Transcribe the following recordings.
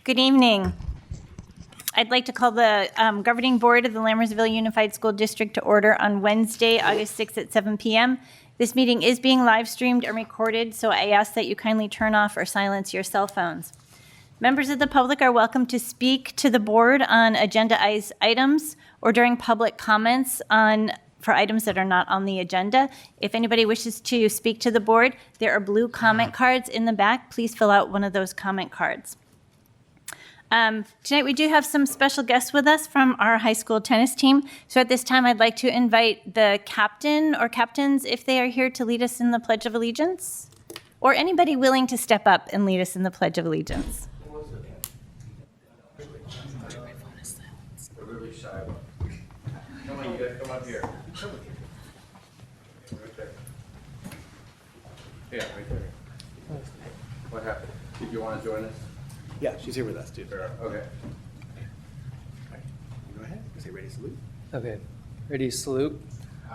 Good evening. I'd like to call the Governing Board of the Lammersville Unified School District to order on Wednesday, August 6th at 7 p.m. This meeting is being live streamed and recorded, so I ask that you kindly turn off or silence your cell phones. Members of the public are welcome to speak to the board on agendized items or during public comments for items that are not on the agenda. If anybody wishes to speak to the board, there are blue comment cards in the back. Please fill out one of those comment cards. Tonight we do have some special guests with us from our high school tennis team. So at this time I'd like to invite the captain or captains, if they are here, to lead us in the Pledge of Allegiance. Or anybody willing to step up and lead us in the Pledge of Allegiance. We're really shy. Come on, you guys, come up here. Right there. Yeah, right there. What happened? Did you want to join us? Yeah, she's here with us, too. Okay. All right. You go ahead. Say ready, salute. Okay, ready, salute.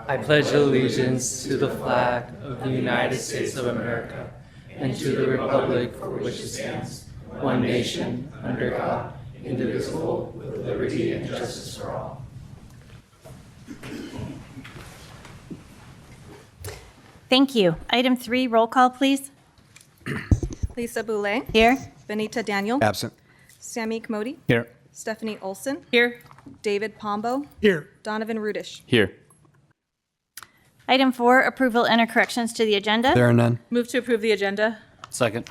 I pledge allegiance to the flag of the United States of America and to the republic for which it stands, one nation, under God, indivisible, with liberty and justice for all. Thank you. Item 3, roll call, please. Lisa Boulay. Here. Benita Daniel. Absent. Sammy Kamodi. Here. Stephanie Olson. Here. David Pombo. Here. Donovan Rudish. Here. Item 4, approval and or corrections to the agenda. There are none. Move to approve the agenda. Second.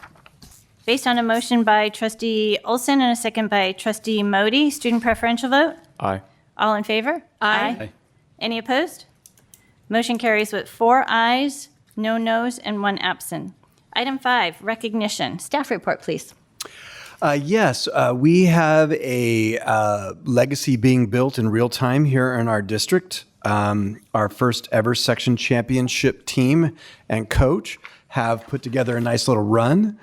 Based on a motion by trustee Olson and a second by trustee Modi, student preferential vote? Aye. All in favor? Aye. Any opposed? Motion carries with 4 ayes, no noes, and 1 absent. Item 5, recognition. Staff report, please. Yes, we have a legacy being built in real time here in our district. Our first ever section championship team and coach have put together a nice little run.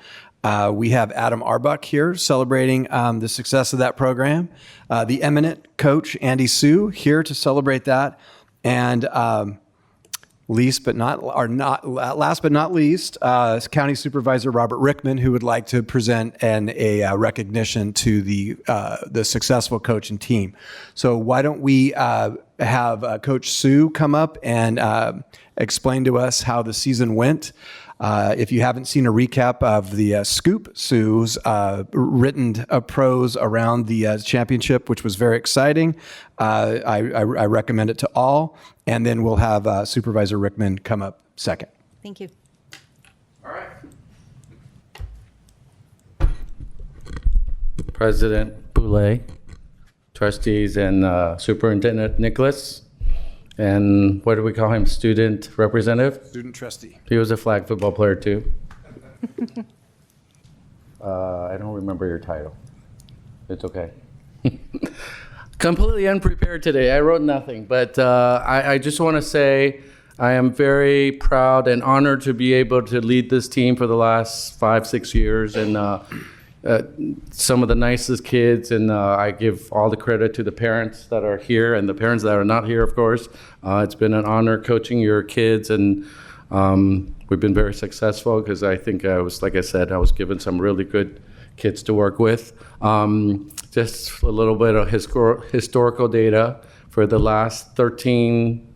We have Adam Arbuck here celebrating the success of that program. The eminent coach, Andy Sue, here to celebrate that. And last but not least, County Supervisor Robert Rickman, who would like to present a recognition to the successful coach and team. So why don't we have Coach Sue come up and explain to us how the season went. If you haven't seen a recap of the Scoop, Sue's written prose around the championship, which was very exciting, I recommend it to all. And then we'll have Supervisor Rickman come up second. Thank you. All right. President Boulay, trustees, and Superintendent Nicholas, and what do we call him? Student representative? Student trustee. He was a flag football player too. I don't remember your title. It's okay. Completely unprepared today. I wrote nothing, but I just want to say I am very proud and honored to be able to lead this team for the last 5-6 years, and some of the nicest kids, and I give all the credit to the parents that are here and the parents that are not here, of course. It's been an honor coaching your kids, and we've been very successful because I think like I said, I was given some really good kids to work with. Just a little bit of historical data for the last 13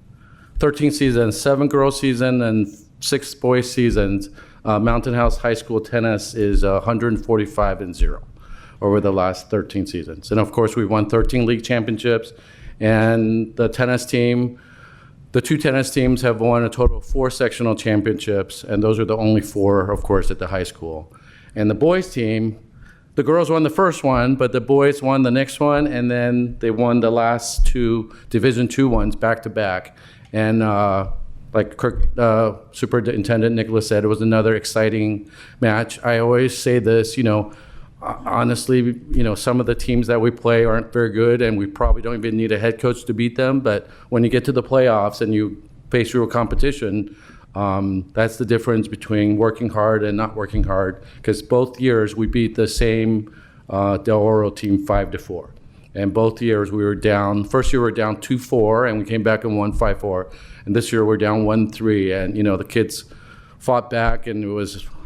seasons, 7 girls season and 6 boys seasons. Mountain House High School tennis is 145-0 over the last 13 seasons. And of course, we won 13 league championships, and the two tennis teams have won a total of 4 sectional championships, and those are the only 4, of course, at the high school. And the boys team, the girls won the first one, but the boys won the next one, and then they won the last 2 Division II ones back to back. And like Superintendent Nicholas said, it was another exciting match. I always say this, honestly, some of the teams that we play aren't very good, and we probably don't even need a head coach to beat them. But when you get to the playoffs and you face real competition, that's the difference between working hard and not working hard. Because both years we beat the same Del Oro team 5-4. And both years we were down. First year we were down 2-4, and we came back and won 5-4. And this year we're down 1-3. And the kids fought back, and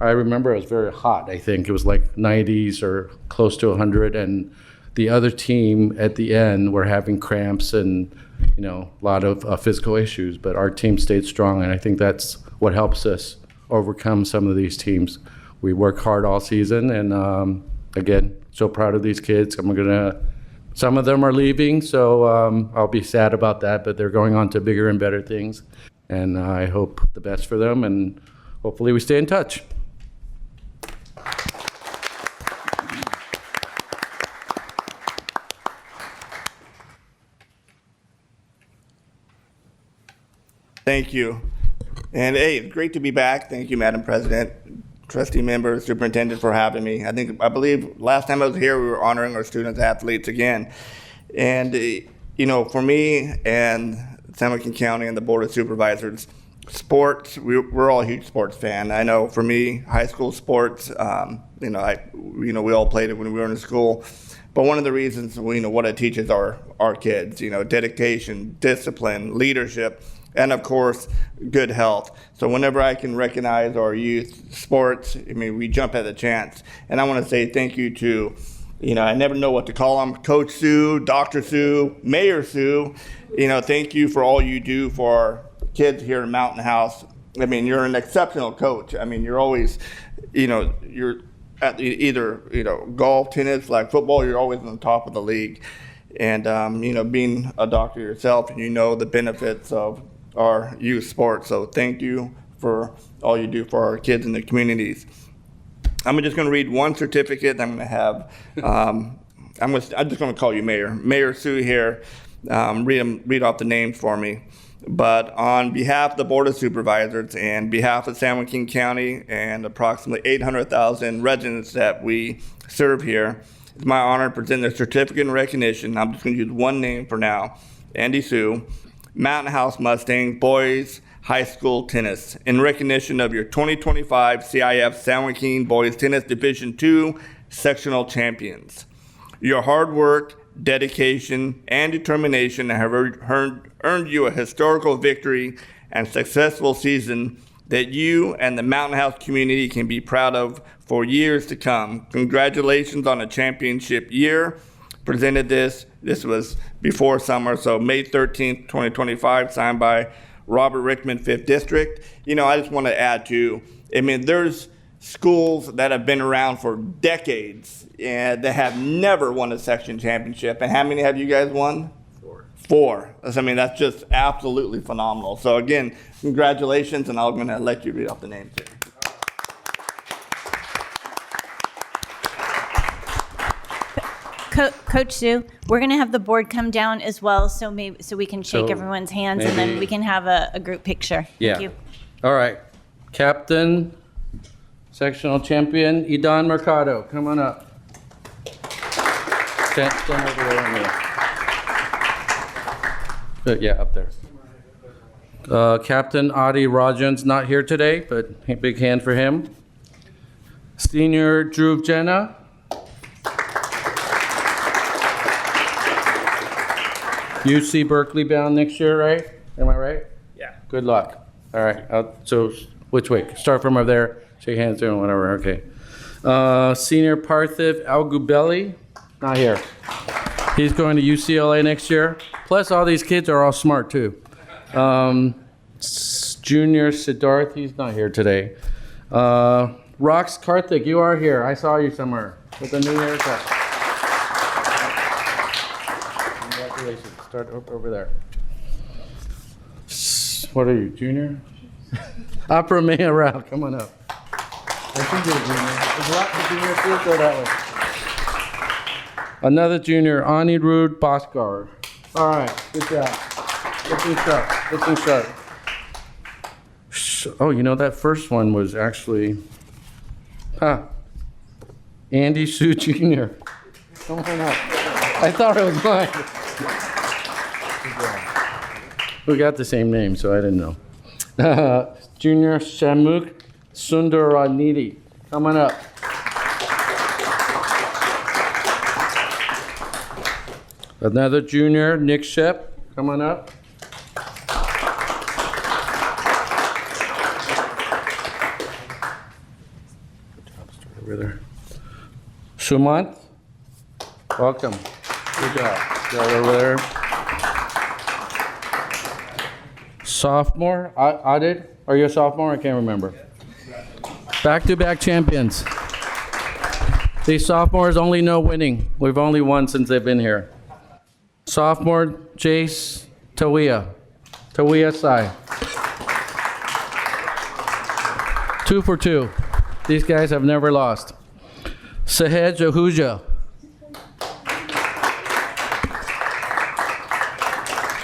I remember it was very hot. I think it was like 90s or close to 100, and the other team at the end were having cramps and, a lot of physical issues, but our team stayed strong, and I think that's what helps us overcome some of these teams. We work hard all season, and again, so proud of these kids. Some of them are leaving, so I'll be sad about that, but they're going on to bigger and better things, and I hope the best for them, and hopefully we stay in touch. Thank you. And hey, it's great to be back. Thank you, Madam President, trustee members, superintendent for having me. I believe last time I was here, we were honoring our students athletes again. And, for me and San Joaquin County and the Board of Supervisors, sports, we're all huge sports fan. I know for me, high school sports, we all played it when we were in school. But one of the reasons, what it teaches our kids, dedication, discipline, leadership, and of course, good health. So whenever I can recognize our youth sports, we jump at the chance. And I want to say thank you to, I never know what to call them, Coach Sue, Dr. Sue, Mayor Sue. Thank you for all you do for our kids here in Mountain House. You're an exceptional coach. You're always, you're at either, golf, tennis, flag football, you're always on top of the league. And, being a doctor yourself, and the benefits of our youth sports. So thank you for all you do for our kids in the communities. I'm just going to read one certificate. I'm going to have, I'm just going to call you Mayor. Mayor Sue here, read off the names for me. But on behalf of the Board of Supervisors and behalf of San Joaquin County and approximately 800,000 residents that we serve here, it's my honor to present the certificate in recognition. I'm just going to use one name for now, Andy Sue, Mountain House Mustang Boys High School Tennis, in recognition of your 2025 CIF San Joaquin Boys Tennis Division II Sectional Champions. Your hard work, dedication, and determination have earned you a historical victory and successful season that you and the Mountain House community can be proud of for years to come. Congratulations on a championship year. Presented this was before summer, so May 13th, 2025, signed by Robert Rickman, 5th District. I just want to add to, there's schools that have been around for decades and that have never won a section championship. And how many have you guys won? Four. That's just absolutely phenomenal. So again, congratulations, and I'm going to let you read off the names here. Coach Sue, we're going to have the board come down as well, so we can shake everyone's hands, and then we can have a group picture. Yeah. Thank you. All right. Captain, sectional champion, Idan Mercado, come on up. Stand over there with me. Yeah, up there. Captain Adi Rajan's not here today, but big hand for him. Senior Dhruv Jena. UC Berkeley bound next year, right? Am I right? Yeah. Good luck. All right. So which way? Start from over there. Shake hands there and whatever. Okay. Senior Parthiv Algubelli, not here. He's going to UCLA next year. Plus, all these kids are all smart too. Junior Siddharth, he's not here today. Rox Karthik, you are here. I saw you somewhere with a new haircut. Congratulations. Start over there. What are you, junior? Opera Maya Rao, come on up. I think you're a junior. There's lots of juniors here, go that way. Another junior, Anirudh Bhaskar. All right, good job. Looking sharp. Oh, that first one was actually, Andy Sue Jr. Come on up. I thought it was mine. We got the same name, so I didn't know. Junior Shamukh Sundaranidhi, come on up. Another junior, Nick Shep, come on up. over there. Sumant, welcome. Good job. Right over there. Sophomore, Adid, are you a sophomore? I can't remember. Back-to-back champions. These sophomores only know winning. We've only won since they've been here. Sophomore, Jace Tawia. Tawia Sai. 2 for 2. These guys have never lost. Sahed Jahuja.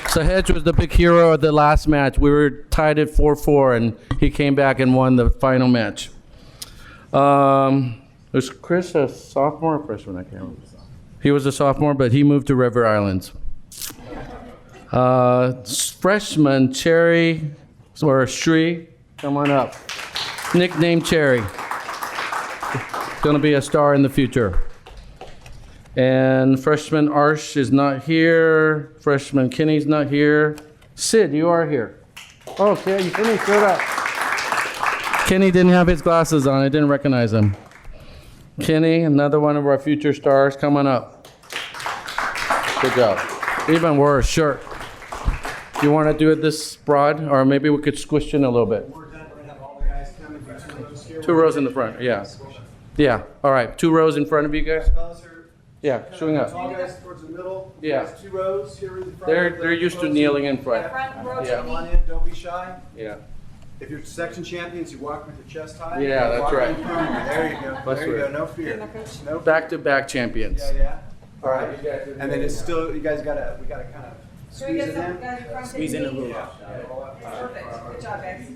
Sahed was the big hero of the last match. We were tied at 4-4, and he came back and won the final match. Was Chris a sophomore or freshman? I can't remember. He was a sophomore, but he moved to River Islands. Freshman Cherry, or Shri, come on up. Nickname Cherry. Gonna be a star in the future. And freshman Arsh is not here. Freshman Kenny's not here. Sid, you are here. Oh, Kenny, showed up. Kenny didn't have his glasses on. I didn't recognize him. Kenny, another one of our future stars, come on up. Good job. Even worse, sure. You want to do it this broad, or maybe we could squish in a little bit. 2 rows in the front, yeah. Yeah, all right, 2 rows in front of you guys? Yeah, showing up. All guys towards the middle. Yeah. 2 rows here in the front. They're used to kneeling in front. Yeah. Come on in, don't be shy. Yeah. If you're section champions, you walk with your chest high. Yeah, that's Walk right. in front of you. There you go. That's There you right. go. No fear. No. Back-to-back champions. Yeah. All right. And then it's still, we gotta kind of squeeze it in. Squeeze in a little. Perfect. Good job, guys.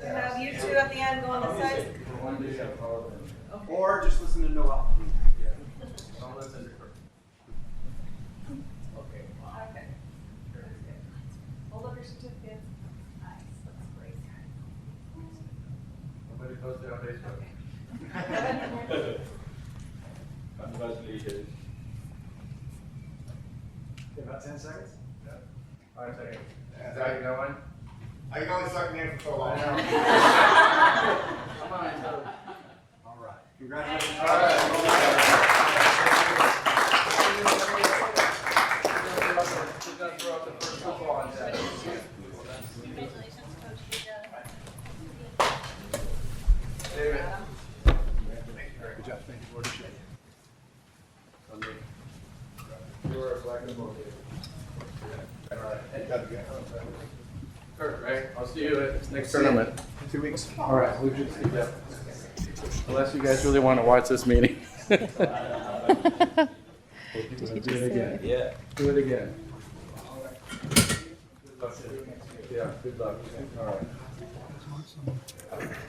Have you two at the end go on the side? Or just listen to Noel. Okay. Hold up your certificates. Nice, that's great. Somebody post it on Facebook. About 10 seconds. 5 seconds. Is that going? I can only suck in for so long. Come on. All right. Congratulations. All right. David. Good job. Thank you. You were a black and blue. All right. Kurt, right? I'll see you at next tournament. 2 weeks. All right, we should see that. Unless you guys really want to watch this meeting. Do it again. Yeah. Do it again. Good luck. Yeah, good luck. All right.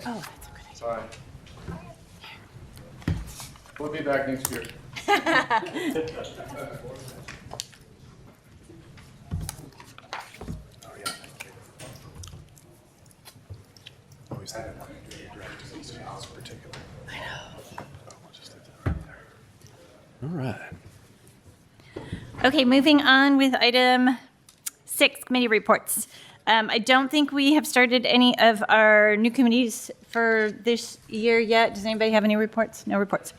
Oh, that's a good idea. All right. We'll be back next year. Always think about it. Direct to these students in particular. I know. We'll just do that right there. All right. Okay, moving on with item 6, committee reports. I don't think we have started any of our new committees for this year yet. Does anybody have any reports? No reports.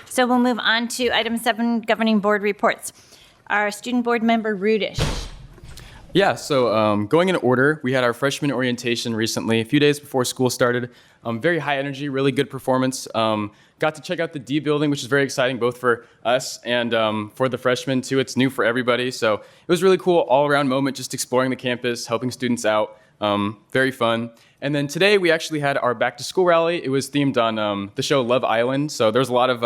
So we'll move on to item 7, governing board reports. Our student board member, Rudish. Yeah, so going in order, we had our freshman orientation recently, a few days before school started. Very high energy, really good performance. Got to check out the D building, which is very exciting, both for us and for the freshmen too. It's new for everybody, so it was really cool all-around moment, just exploring the campus, helping students out. Very fun. And then today we actually had our back-to-school rally. It was themed on the show Love Island, so there's a lot of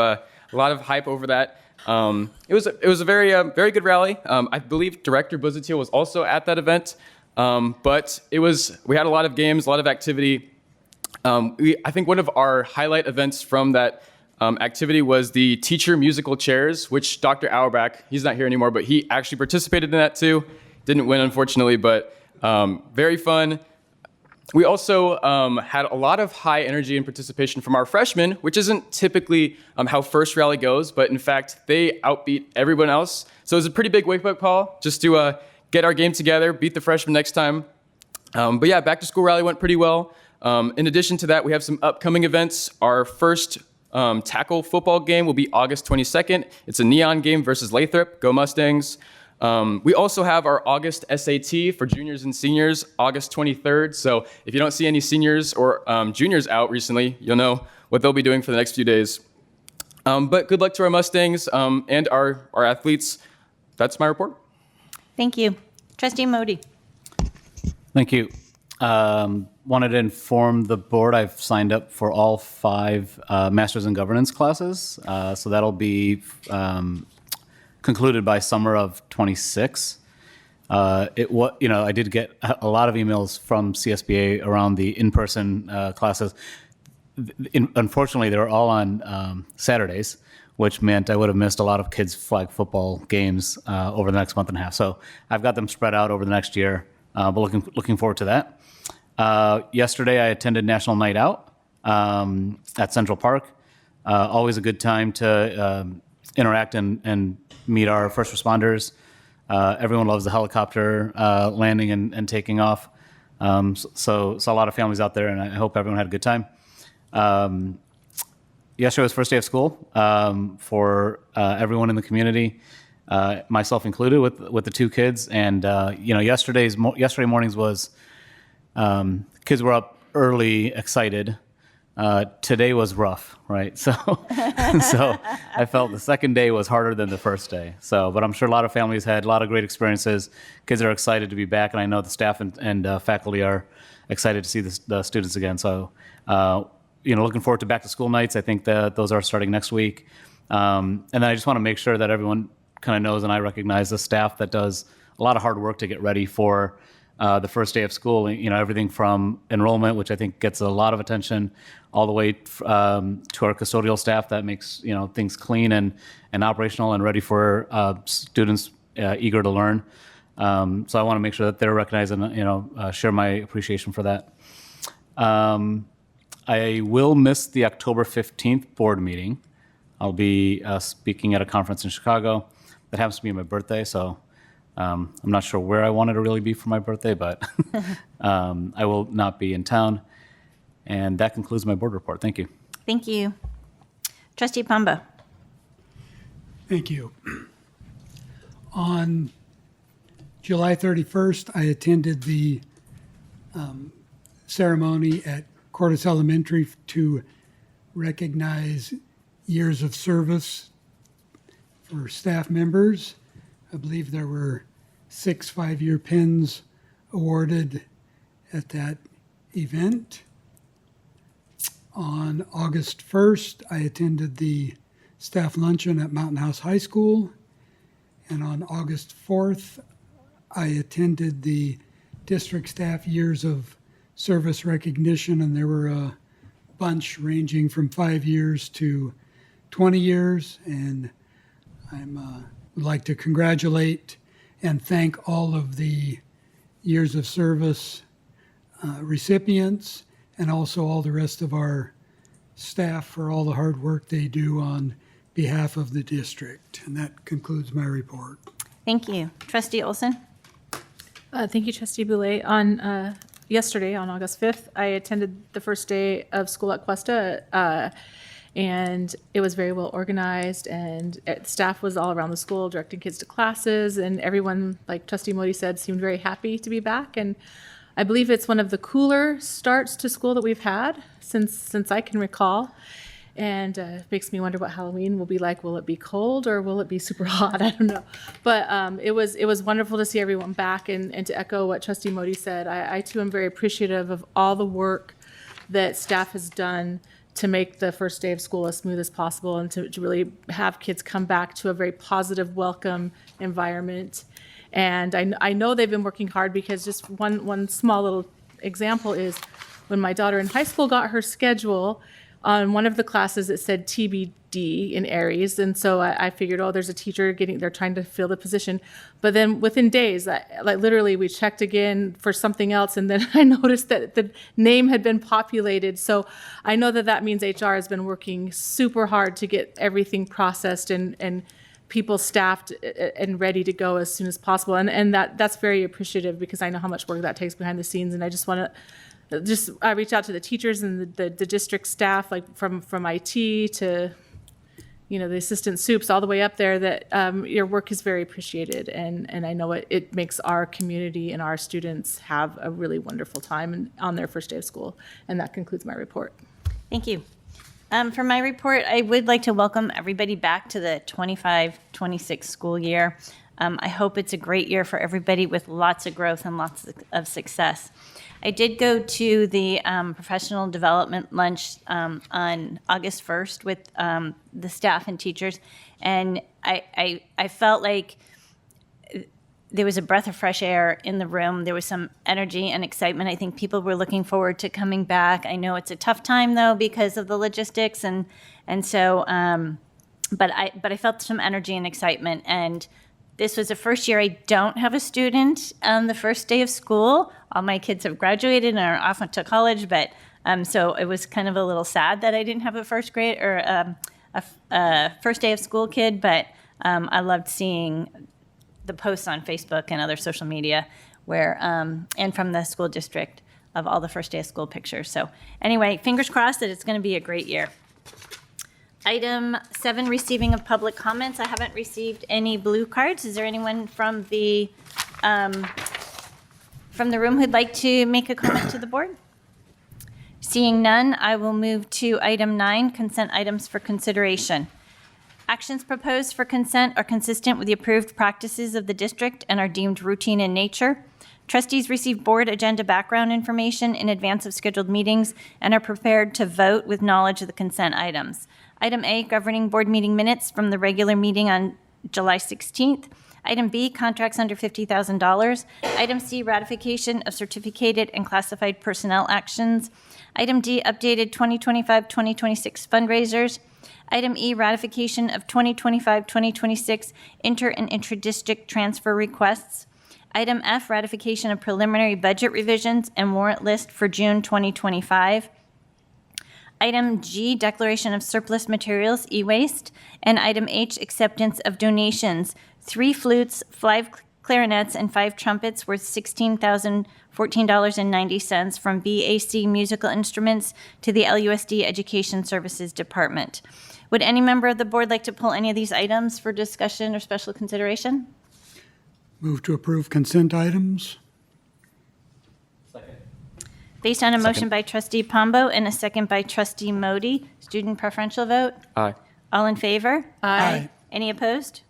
hype over that. It was a very good rally. I believe Director Buzzatiel was also at that event, but we had a lot of games, a lot of activity. I think one of our highlight events from that activity was the teacher musical chairs, which Dr. Auerbach, he's not here anymore, but he actually participated in that too. Didn't win, unfortunately, but very fun. We also had a lot of high energy and participation from our freshmen, which isn't typically how first rally goes, but in fact, they outbeat everyone else. So it was a pretty big wake-up call just to get our game together, beat the freshmen next time. But yeah, back to school rally went pretty well. In addition to that, we have some upcoming events. Our first tackle football game will be August 22nd. It's a neon game versus Lathrop. Go Mustangs. We also have our August SAT for juniors and seniors, August 23rd. So if you don't see any seniors or juniors out recently, you'll know what they'll be doing for the next few days. But good luck to our Mustangs and our athletes. That's my report. Thank you. Trustee Modi. Thank you. Wanted to inform the board I've signed up for all 5 Masters in Governance classes. So that'll be concluded by summer of '26. I did get a lot of emails from CSBA around the in-person classes. Unfortunately, they were all on Saturdays, which meant I would have missed a lot of kids' flag football games over the next month and a half. So I've got them spread out over the next year, but looking forward to that. Yesterday, I attended National Night Out at Central Park. Always a good time to interact and meet our first responders. Everyone loves the helicopter landing and taking off. So a lot of families out there, and I hope everyone had a good time. Yesterday was first day of school for everyone in the community, myself included, with the 2 kids. And yesterday mornings was kids were up early, excited. Today was rough, right? So I felt the second day was harder than the first day. But I'm sure a lot of families had a lot of great experiences. Kids are excited to be back, and I know the staff and faculty are excited to see the students again. So, looking forward to back to school nights. I think that those are starting next week. And then I just want to make sure that everyone kind of knows, and I recognize the staff that does a lot of hard work to get ready for the first day of school. Everything from enrollment, which I think gets a lot of attention, all the way to our custodial staff that makes things clean and operational and ready for students eager to learn. So I want to make sure that they're recognized and share my appreciation for that. I will miss the October 15th board meeting. I'll be speaking at a conference in Chicago. That happens to be my birthday, so I'm not sure where I wanted to really be for my birthday, but I will not be in town. And that concludes my board report. Thank you. Thank you. Trustee Pamba. Thank you. On July 31st, I attended the ceremony at Cordes Elementary to recognize years of service for staff members. I believe there were 6 5-year pins awarded at that event. On August 1st, I attended the staff luncheon at Mountain House High School. And on August 4th, I attended the district staff years of service recognition, and there were a bunch ranging from 5 years to 20 years. And I would like to congratulate and thank all of the years of service recipients, and also all the rest of our staff for all the hard work they do on behalf of the district. And that concludes my report. Thank you. Trustee Olson. Thank you, Trustee Boulay. Yesterday, on August 5th, I attended the first day of school at Cuesta, and it was very well organized, and staff was all around the school directing kids to classes, and everyone, like Trustee Modi said, seemed very happy to be back. And I believe it's one of the cooler starts to school that we've had since I can recall. And it makes me wonder what Halloween will be like. Will it be cold or will it be super hot? I don't know. But it was wonderful to see everyone back, and to echo what Trustee Modi said, I too am very appreciative of all the work that staff has done to make the first day of school as smooth as possible, and to really have kids come back to a very positive, welcome environment. And I know they've been working hard, because just one small little example is when my daughter in high school got her schedule, on one of the classes it said TBD in Aries, and so I figured, there's a teacher they're trying to fill the position. But then within days, literally we checked again for something else, and then I noticed that the name had been populated. So I know that means HR has been working super hard to get everything processed and people staffed and ready to go as soon as possible. And that's very appreciative because I know how much work that takes behind the scenes. And I just want to reach out to the teachers and the district staff, like from IT to, the assistant soups all the way up there, that your work is very appreciated. And I know it makes our community and our students have a really wonderful time on their first day of school. And that concludes my report. Thank you. For my report, I would like to welcome everybody back to the 25-26 school year. I hope it's a great year for everybody with lots of growth and lots of success. I did go to the professional development lunch on August 1st with the staff and teachers, and I felt like there was a breath of fresh air in the room. There was some energy and excitement. I think people were looking forward to coming back. I know it's a tough time though because of the logistics, and so but I felt some energy and excitement. And this was the first year I don't have a student on the first day of school. All my kids have graduated and are off to college, but so it was kind of a little sad that I didn't have a first grade or a first day of school kid. But I loved seeing the posts on Facebook and other social media where, and from the school district, of all the first day of school pictures. So anyway, fingers crossed that it's going to be a great year. Item 7, receiving of public comments. I haven't received any blue cards. Is there anyone from the room who'd like to make a comment to the board? Seeing none, I will move to item 9, consent items for consideration. Actions proposed for consent are consistent with the approved practices of the district and are deemed routine in nature. Trustees receive board agenda background information in advance of scheduled meetings and are prepared to vote with knowledge of the consent items. Item A, governing board meeting minutes from the regular meeting on July 16th. Item B, contracts under $50,000. Item C, ratification of certificated and classified personnel actions. Item D, updated 2025-2026 fundraisers. Item E, ratification of 2025-2026 inter- and intra-district transfer requests. Item F, ratification of preliminary budget revisions and warrant list for June 2025. Item G, declaration of surplus materials, e-waste. And item H, acceptance of donations, 3 flutes, 5 clarinets, and 5 trumpets worth $16,014.90 from BAC Musical Instruments to the LUSD Education Services Department. Would any member of the board like to pull any of these items for discussion or special consideration? Move to approve consent items. Based on a motion by trustee Pombo and a second by trustee Modi, student preferential vote? Aye. All in favor? Aye. Any opposed?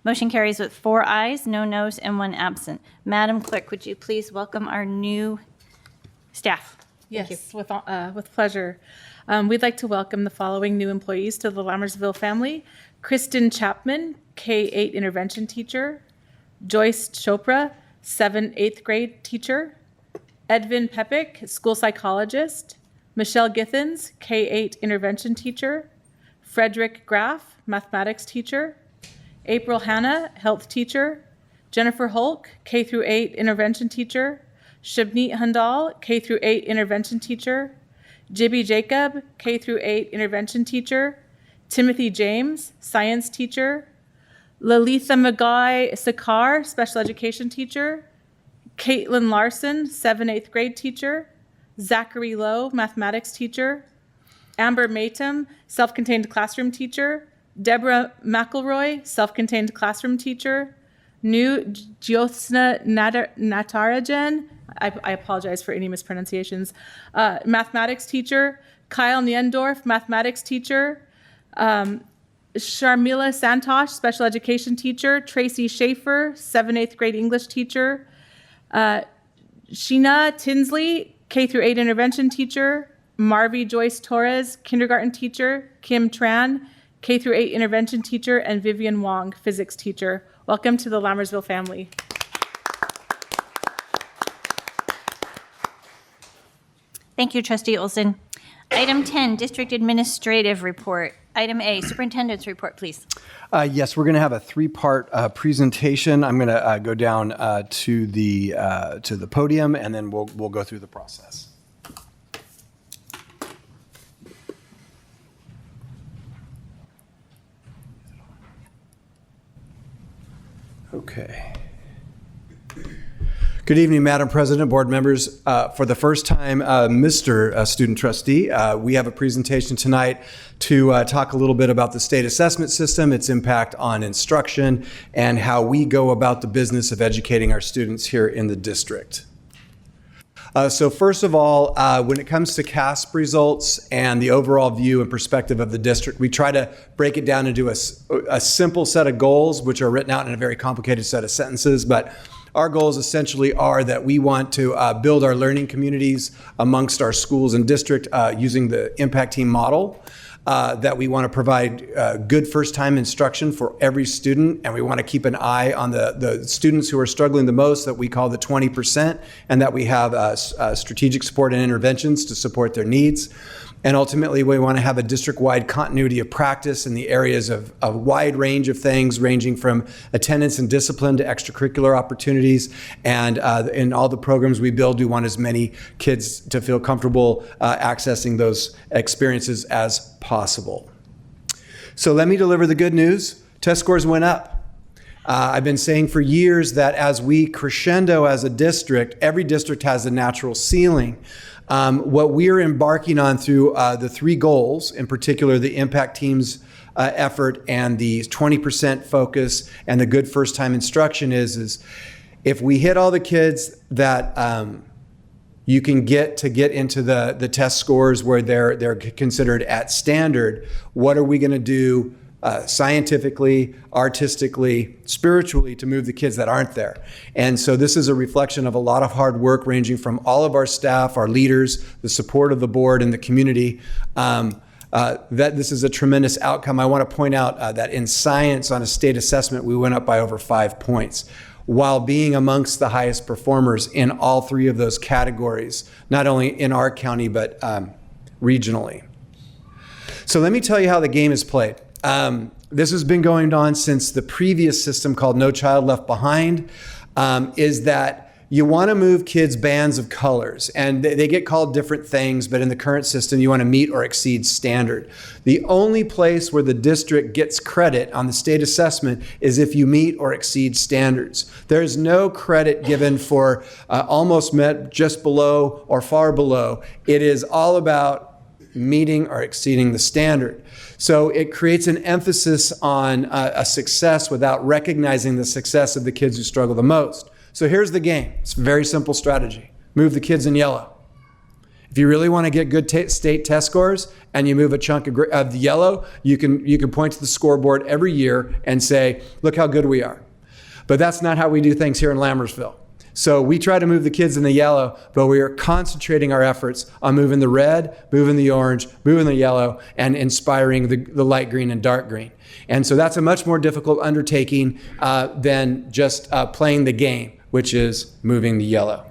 Motion carries with 4 ayes, no noes, and 1 absent. Madam Clerk, would you please welcome our new staff? Thank you. Yes, with pleasure. We'd like to welcome the following new employees to the Lammersville family. Kristen Chapman, K-8 intervention teacher. Joyce Chopra, 8th grade teacher. Edvin Pepik, school psychologist. Michelle Githens, K-8 intervention teacher. Frederick Graff, mathematics teacher. April Hanna, health teacher. Jennifer Hulk, K-8 intervention teacher. Shabneet Handal, K-8 intervention teacher. Jibby Jacob, K-8 intervention teacher. Timothy James, science teacher. Lalitha Magai Sakar, special education teacher. Caitlin Larson, 8th grade teacher. Zachary Lowe, mathematics teacher. Amber Matum, self-contained classroom teacher. Deborah McElroy, self-contained classroom teacher. New Jyotsna Natarajan, I apologize for any mispronunciations, mathematics teacher. Kyle Niendorf, mathematics teacher. Sharmila Santosh, special education teacher. Tracy Schaefer, 8th grade English teacher. Sheena Tinsley, K-8 intervention teacher. Marvi Joyce Torres, kindergarten teacher. Kim Tran, K-8 intervention teacher. And Vivian Wong, physics teacher. Welcome to the Lammersville family. Thank you, trustee Olson. Item 10, district administrative report. Item A, superintendent's report, please. Yes, we're going to have a 3-part presentation. I'm going to go down to the podium, and then we'll go through the process. Okay. Good evening, Madam President, board members. For the first time, Mr. Student Trustee, we have a presentation tonight to talk a little bit about the state assessment system, its impact on instruction, and how we go about the business of educating our students here in the district. So first of all, when it comes to CASP results and the overall view and perspective of the district, we try to break it down into a simple set of goals, which are written out in a very complicated set of sentences. But our goals essentially are that we want to build our learning communities amongst our schools and district using the impact team model. That we want to provide good first-time instruction for every student, and we want to keep an eye on the students who are struggling the most, that we call the 20%, and that we have strategic support and interventions to support their needs. And ultimately, we want to have a district-wide continuity of practice in the areas of a wide range of things, ranging from attendance and discipline to extracurricular opportunities. And in all the programs we build, we want as many kids to feel comfortable accessing those experiences as possible. So let me deliver the good news. Test scores went up. I've been saying for years that as we crescendo as a district, every district has a natural ceiling. What we're embarking on through the three goals, in particular the impact team's effort and the 20% focus and the good first time instruction is if we hit all the kids that you can get into the test scores where they're considered at standard, what are we going to do scientifically, artistically, spiritually to move the kids that aren't there? And so this is a reflection of a lot of hard work ranging from all of our staff, our leaders, the support of the board and the community. That this is a tremendous outcome. I want to point out that in science on a state assessment, we went up by over 5 points, while being amongst the highest performers in all three of those categories, not only in our county, but regionally. So let me tell you how the game is played. This has been going on since the previous system called No Child Left Behind, is that you want to move kids bands of colors, and they get called different things, but in the current system, you want to meet or exceed standard. The only place where the district gets credit on the state assessment is if you meet or exceed standards. There's no credit given for almost met, just below, or far below. It is all about meeting or exceeding the standard. So it creates an emphasis on a success without recognizing the success of the kids who struggle the most. So here's the game. It's a very simple strategy. Move the kids in yellow. If you really want to get good state test scores and you move a chunk of the yellow, you can point to the scoreboard every year and say, look how good we are. But that's not how we do things here in Lammersville. So we try to move the kids in the yellow, but we are concentrating our efforts on moving the red, moving the orange, moving the yellow, and inspiring the light green and dark green. And so that's a much more difficult undertaking than just playing the game, which is moving the yellow.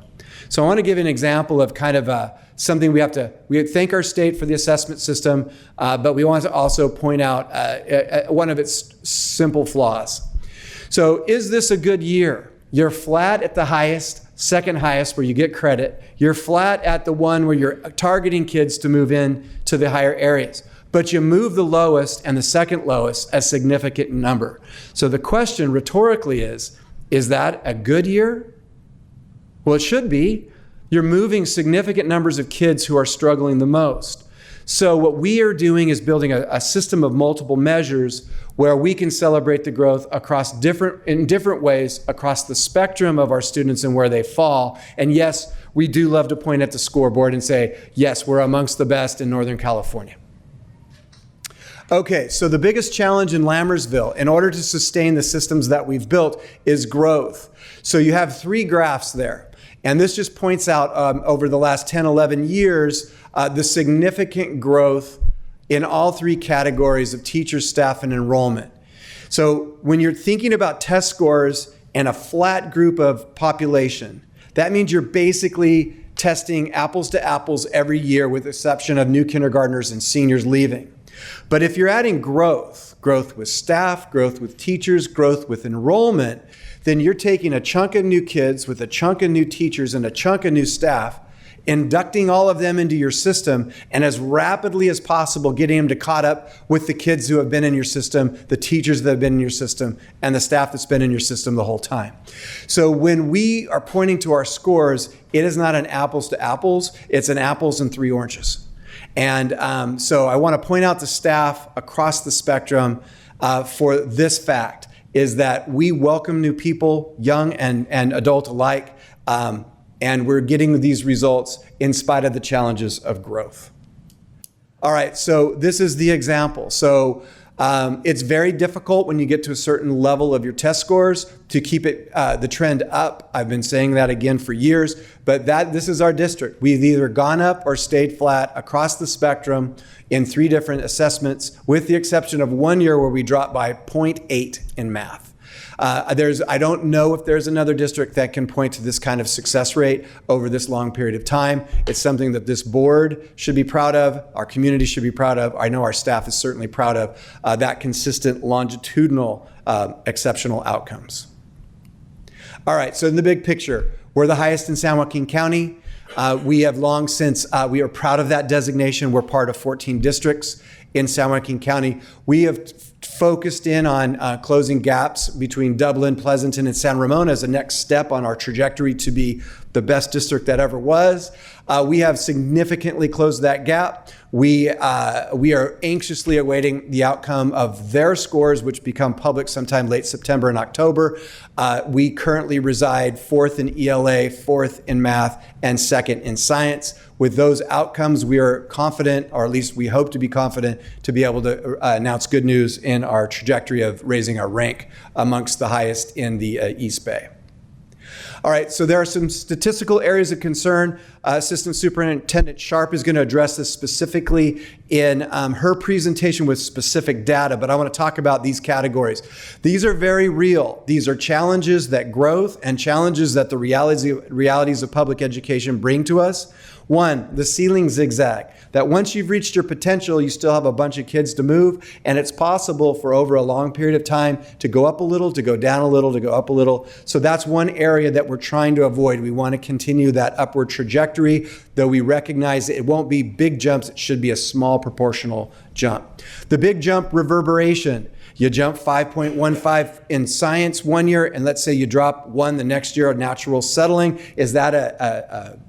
So I want to give an example of kind of something we thank our state for the assessment system, but we want to also point out one of its simple flaws. So is this a good year? You're flat at the highest, second highest where you get credit. You're flat at the one where you're targeting kids to move in to the higher areas. But you move the lowest and the second lowest a significant number. So the question rhetorically is that a good year? Well, it should be. You're moving significant numbers of kids who are struggling the most. So what we are doing is building a system of multiple measures where we can celebrate the growth in different ways across the spectrum of our students and where they fall. And yes, we do love to point at the scoreboard and say, yes, we're amongst the best in Northern California. Okay, so the biggest challenge in Lammersville, in order to sustain the systems that we've built, is growth. So you have 3 graphs there. And this just points out over the last 10, 11 years, the significant growth in all 3 categories of teachers, staff, and enrollment. So when you're thinking about test scores and a flat group of population, that means you're basically testing apples to apples every year with the exception of new kindergartners and seniors leaving. But if you're adding growth with staff, growth with teachers, growth with enrollment, then you're taking a chunk of new kids with a chunk of new teachers and a chunk of new staff inducting all of them into your system, and as rapidly as possible getting them to caught up with the kids who have been in your system, the teachers that have been in your system, and the staff that's been in your system the whole time. So when we are pointing to our scores, it is not an apples to apples, it's an apples and 3 oranges. And so I want to point out to staff across the spectrum for this fact, is that we welcome new people, young and adult alike, and we're getting these results in spite of the challenges of growth. All right, so this is the example. So it's very difficult when you get to a certain level of your test scores to keep it the trend up. I've been saying that again for years, but this is our district. We've either gone up or stayed flat across the spectrum in 3 different assessments, with the exception of 1 year where we dropped by 0.8 in math. I don't know if there's another district that can point to this kind of success rate over this long period of time. It's something that this board should be proud of, our community should be proud of. I know our staff is certainly proud of that consistent longitudinal exceptional outcomes. All right, so in the big picture, we're the highest in San Joaquin County. We have long since, we are proud of that designation. We're part of 14 districts in San Joaquin County. We have focused in on closing gaps between Dublin, Pleasanton, and San Ramon as a next step on our trajectory to be the best district that ever was. We have significantly closed that gap. We are anxiously awaiting the outcome of their scores, which become public sometime late September and October. We currently reside 4th in ELA, 4th in math, and 2nd in science. With those outcomes, we are confident, or at least we hope to be confident, to be able to announce good news in our trajectory of raising our rank amongst the highest in the East Bay. All right, so there are some statistical areas of concern. Assistant Superintendent Sharp is going to address this specifically in her presentation with specific data, but I want to talk about these categories. These are very real. These are challenges that growth and challenges that the realities of public education bring to us. One, the ceiling zigzag, that once you've reached your potential, you still have a bunch of kids to move, and it's possible for over a long period of time to go up a little, to go down a little, to go up a little. So that's one area that we're trying to avoid. We want to continue that upward trajectory, though we recognize it won't be big jumps, it should be a small proportional jump. The big jump reverberation. You jump 5.15 in science 1 year, and let's say you drop 1 the next year, a natural settling. Is that a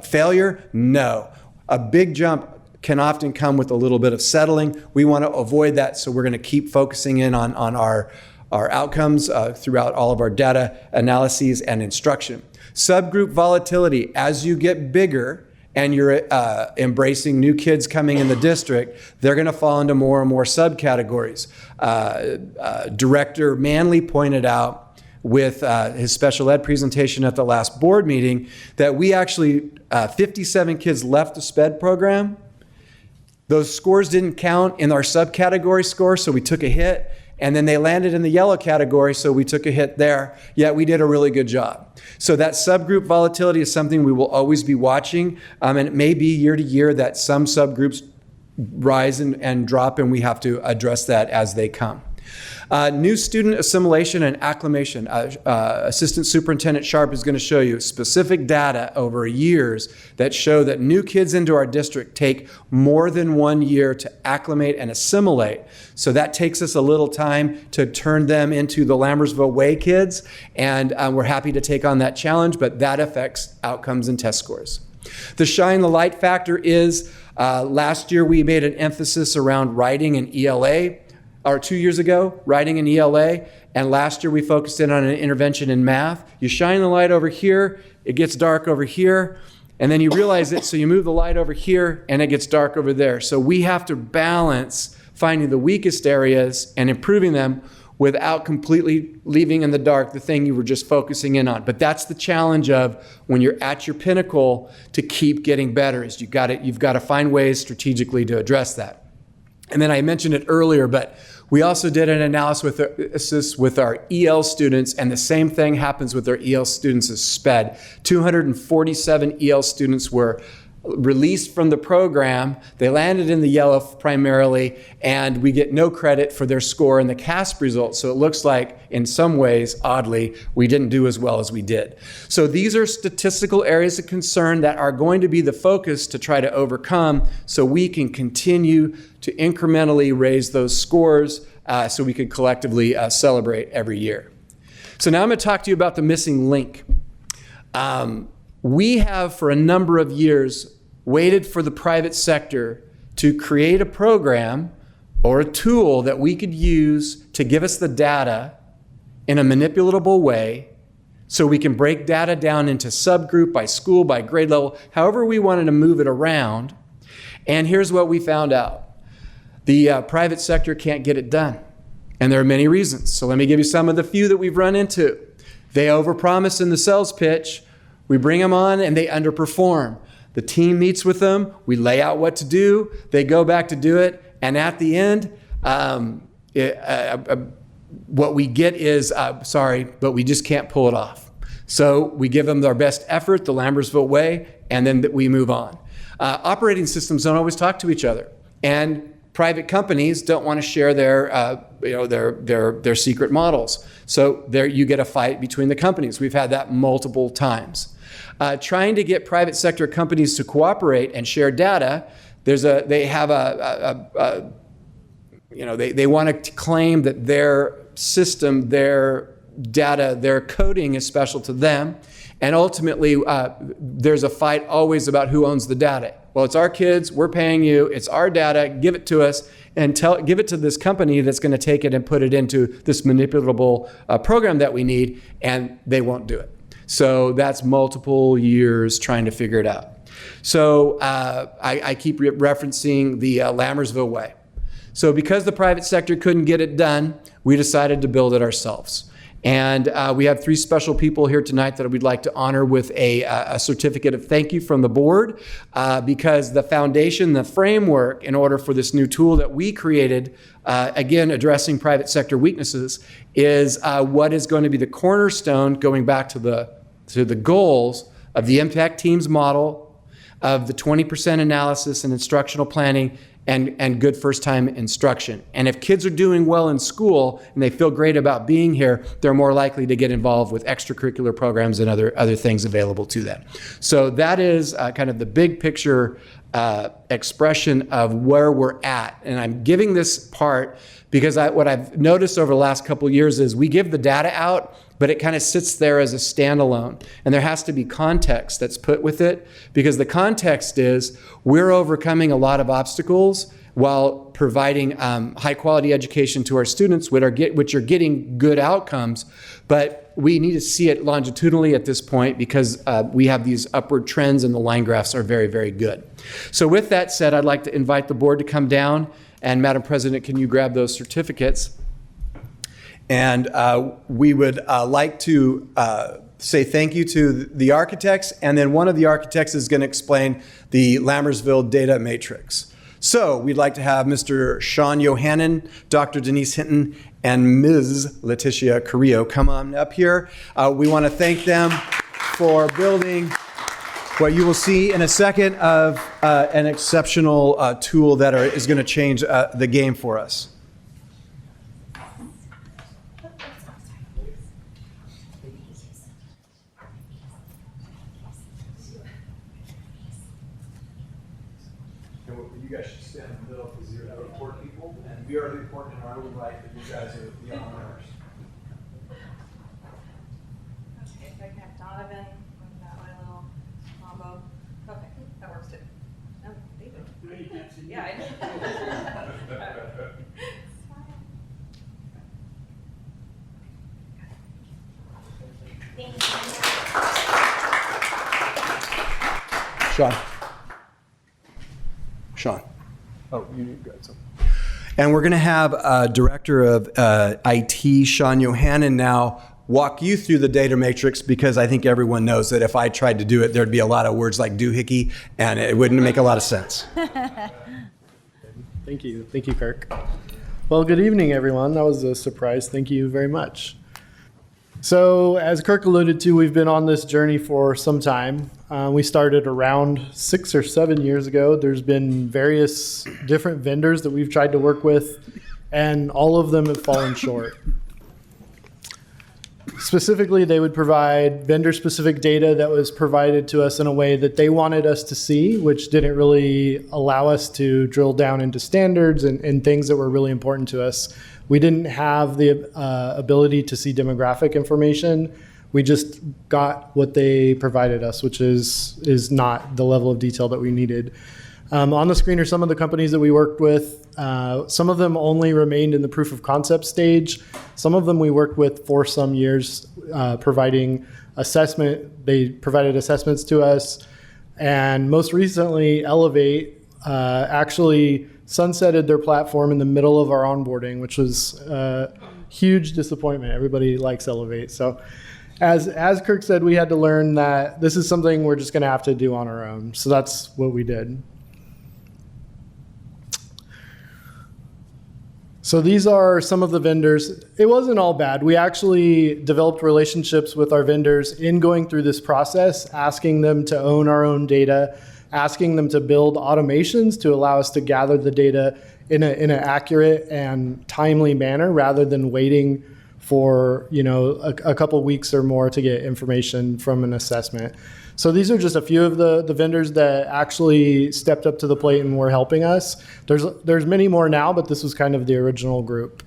failure? No. A big jump can often come with a little bit of settling. We want to avoid that, so we're going to keep focusing in on our outcomes throughout all of our data analyses and instruction. Subgroup volatility. As you get bigger and you're embracing new kids coming in the district, they're going to fall into more and more subcategories. Director Manley pointed out with his special ed presentation at the last board meeting that we actually, 57 kids left the SPED program. Those scores didn't count in our subcategory score, so we took a hit. And then they landed in the yellow category, so we took a hit there. Yet we did a really good job. So that subgroup volatility is something we will always be watching. And it may be year to year that some subgroups rise and drop, and we have to address that as they come. New student assimilation and acclimation. Assistant Superintendent Sharp is going to show you specific data over years that show that new kids into our district take more than 1 year to acclimate and assimilate. So that takes us a little time to turn them into the Lammersville Way kids, and we're happy to take on that challenge, but that affects outcomes and test scores. The shine the light factor is last year we made an emphasis around writing and ELA. Or 2 years ago, writing in ELA, and last year we focused in on an intervention in math. You shine the light over here, it gets dark over here, and then you realize it, so you move the light over here, and it gets dark over there. So we have to balance finding the weakest areas and improving them without completely leaving in the dark the thing you were just focusing in on. But that's the challenge of when you're at your pinnacle to keep getting better, is you've got to find ways strategically to address that. And then I mentioned it earlier, but we also did an analysis with our EL students, and the same thing happens with our EL students as SPED. 247 EL students were released from the program. They landed in the yellow primarily, and we get no credit for their score in the CASP results. So it looks like, in some ways, oddly, we didn't do as well as we did. So these are statistical areas of concern that are going to be the focus to try to overcome so we can continue to incrementally raise those scores so we can collectively celebrate every year. So now I'm going to talk to you about the missing link. We have, for a number of years, waited for the private sector to create a program or a tool that we could use to give us the data in a manipulatable way so we can break data down into subgroup, by school, by grade level, however we wanted to move it around. And here's what we found out. The private sector can't get it done. And there are many reasons. So let me give you some of the few that we've run into. They overpromise in the sales pitch. We bring them on and they underperform. The team meets with them. We lay out what to do. They go back to do it. And at the end, what we get is, sorry, but we just can't pull it off. So we give them our best effort, the Lammersville way, and then we move on. Operating systems don't always talk to each other. And private companies don't want to share their secret models. So there you get a fight between the companies. We've had that multiple times. Trying to get private sector companies to cooperate and share data, they want to claim that their system, their data, their coding is special to them. And ultimately, there's a fight always about who owns the data. Well, it's our kids, we're paying you, it's our data, give it to us, and give it to this company that's going to take it and put it into this manipulatable program that we need, and they won't do it. So that's multiple years trying to figure it out. So I keep referencing the Lammersville way. So because the private sector couldn't get it done, we decided to build it ourselves. And we have 3 special people here tonight that we'd like to honor with a certificate of thank you from the board because the foundation, the framework in order for this new tool that we created, again, addressing private sector weaknesses, is what is going to be the cornerstone going back to the goals of the impact teams model, of the 20% analysis and instructional planning, and good first-time instruction. And if kids are doing well in school and they feel great about being here, they're more likely to get involved with extracurricular programs and other things available to them. So that is kind of the big picture expression of where we're at. And I'm giving this part because what I've noticed over the last couple of years is we give the data out, but it kind of sits there as a standalone. And there has to be context that's put with it, because the context is we're overcoming a lot of obstacles while providing high quality education to our students, which are getting good outcomes. But we need to see it longitudinally at this point because we have these upward trends and the line graphs are very, very good. So with that said, I'd like to invite the board to come down. And Madam President, can you grab those certificates? And we would like to say thank you to the architects, and then one of the architects is going to explain the Lammersville data matrix. So we'd like to have Mr. Sean Yohannan, Dr. Denise Hinton, and Ms. Leticia Carrillo come on up here. We want to thank them for building what you will see in a second of an exceptional tool that is going to change the game for us. You guys should stand in the middle because you're the important people, and we are the important in our own right, but you guys are the honors. Okay, if I can have Donovan with that my little combo. Okay, that works too. No, they do. No, you can't see. Yeah, I know. Sean. Oh, you got something. And we're going to have Director of IT, Sean Yohannan, now walk you through the data matrix, because I think everyone knows that if I tried to do it, there'd be a lot of words like doohickey, and it wouldn't make a lot of sense. Thank you. Thank you, Kirk. Well, good evening, everyone. That was a surprise. Thank you very much. So as Kirk alluded to, we've been on this journey for some time. We started around 6 or 7 years ago. There's been various different vendors that we've tried to work with, and all of them have fallen short. Specifically, they would provide vendor-specific data that was provided to us in a way that they wanted us to see, which didn't really allow us to drill down into standards and things that were really important to us. We didn't have the ability to see demographic information. We just got what they provided us, which is not the level of detail that we needed. On the screen are some of the companies that we worked with. Some of them only remained in the proof of concept stage. Some of them we worked with for some years, providing assessment. They provided assessments to us. And most recently, Elevate actually sunsetted their platform in the middle of our onboarding, which was a huge disappointment. Everybody likes Elevate. So as Kirk said, we had to learn that this is something we're just going to have to do on our own. So that's what we did. So these are some of the vendors. It wasn't all bad. We actually developed relationships with our vendors in going through this process, asking them to own our own data, asking them to build automations to allow us to gather the data in an accurate and timely manner rather than waiting for a couple weeks or more to get information from an assessment. So these are just a few of the vendors that actually stepped up to the plate and were helping us. There's many more now, but this was kind of the original group.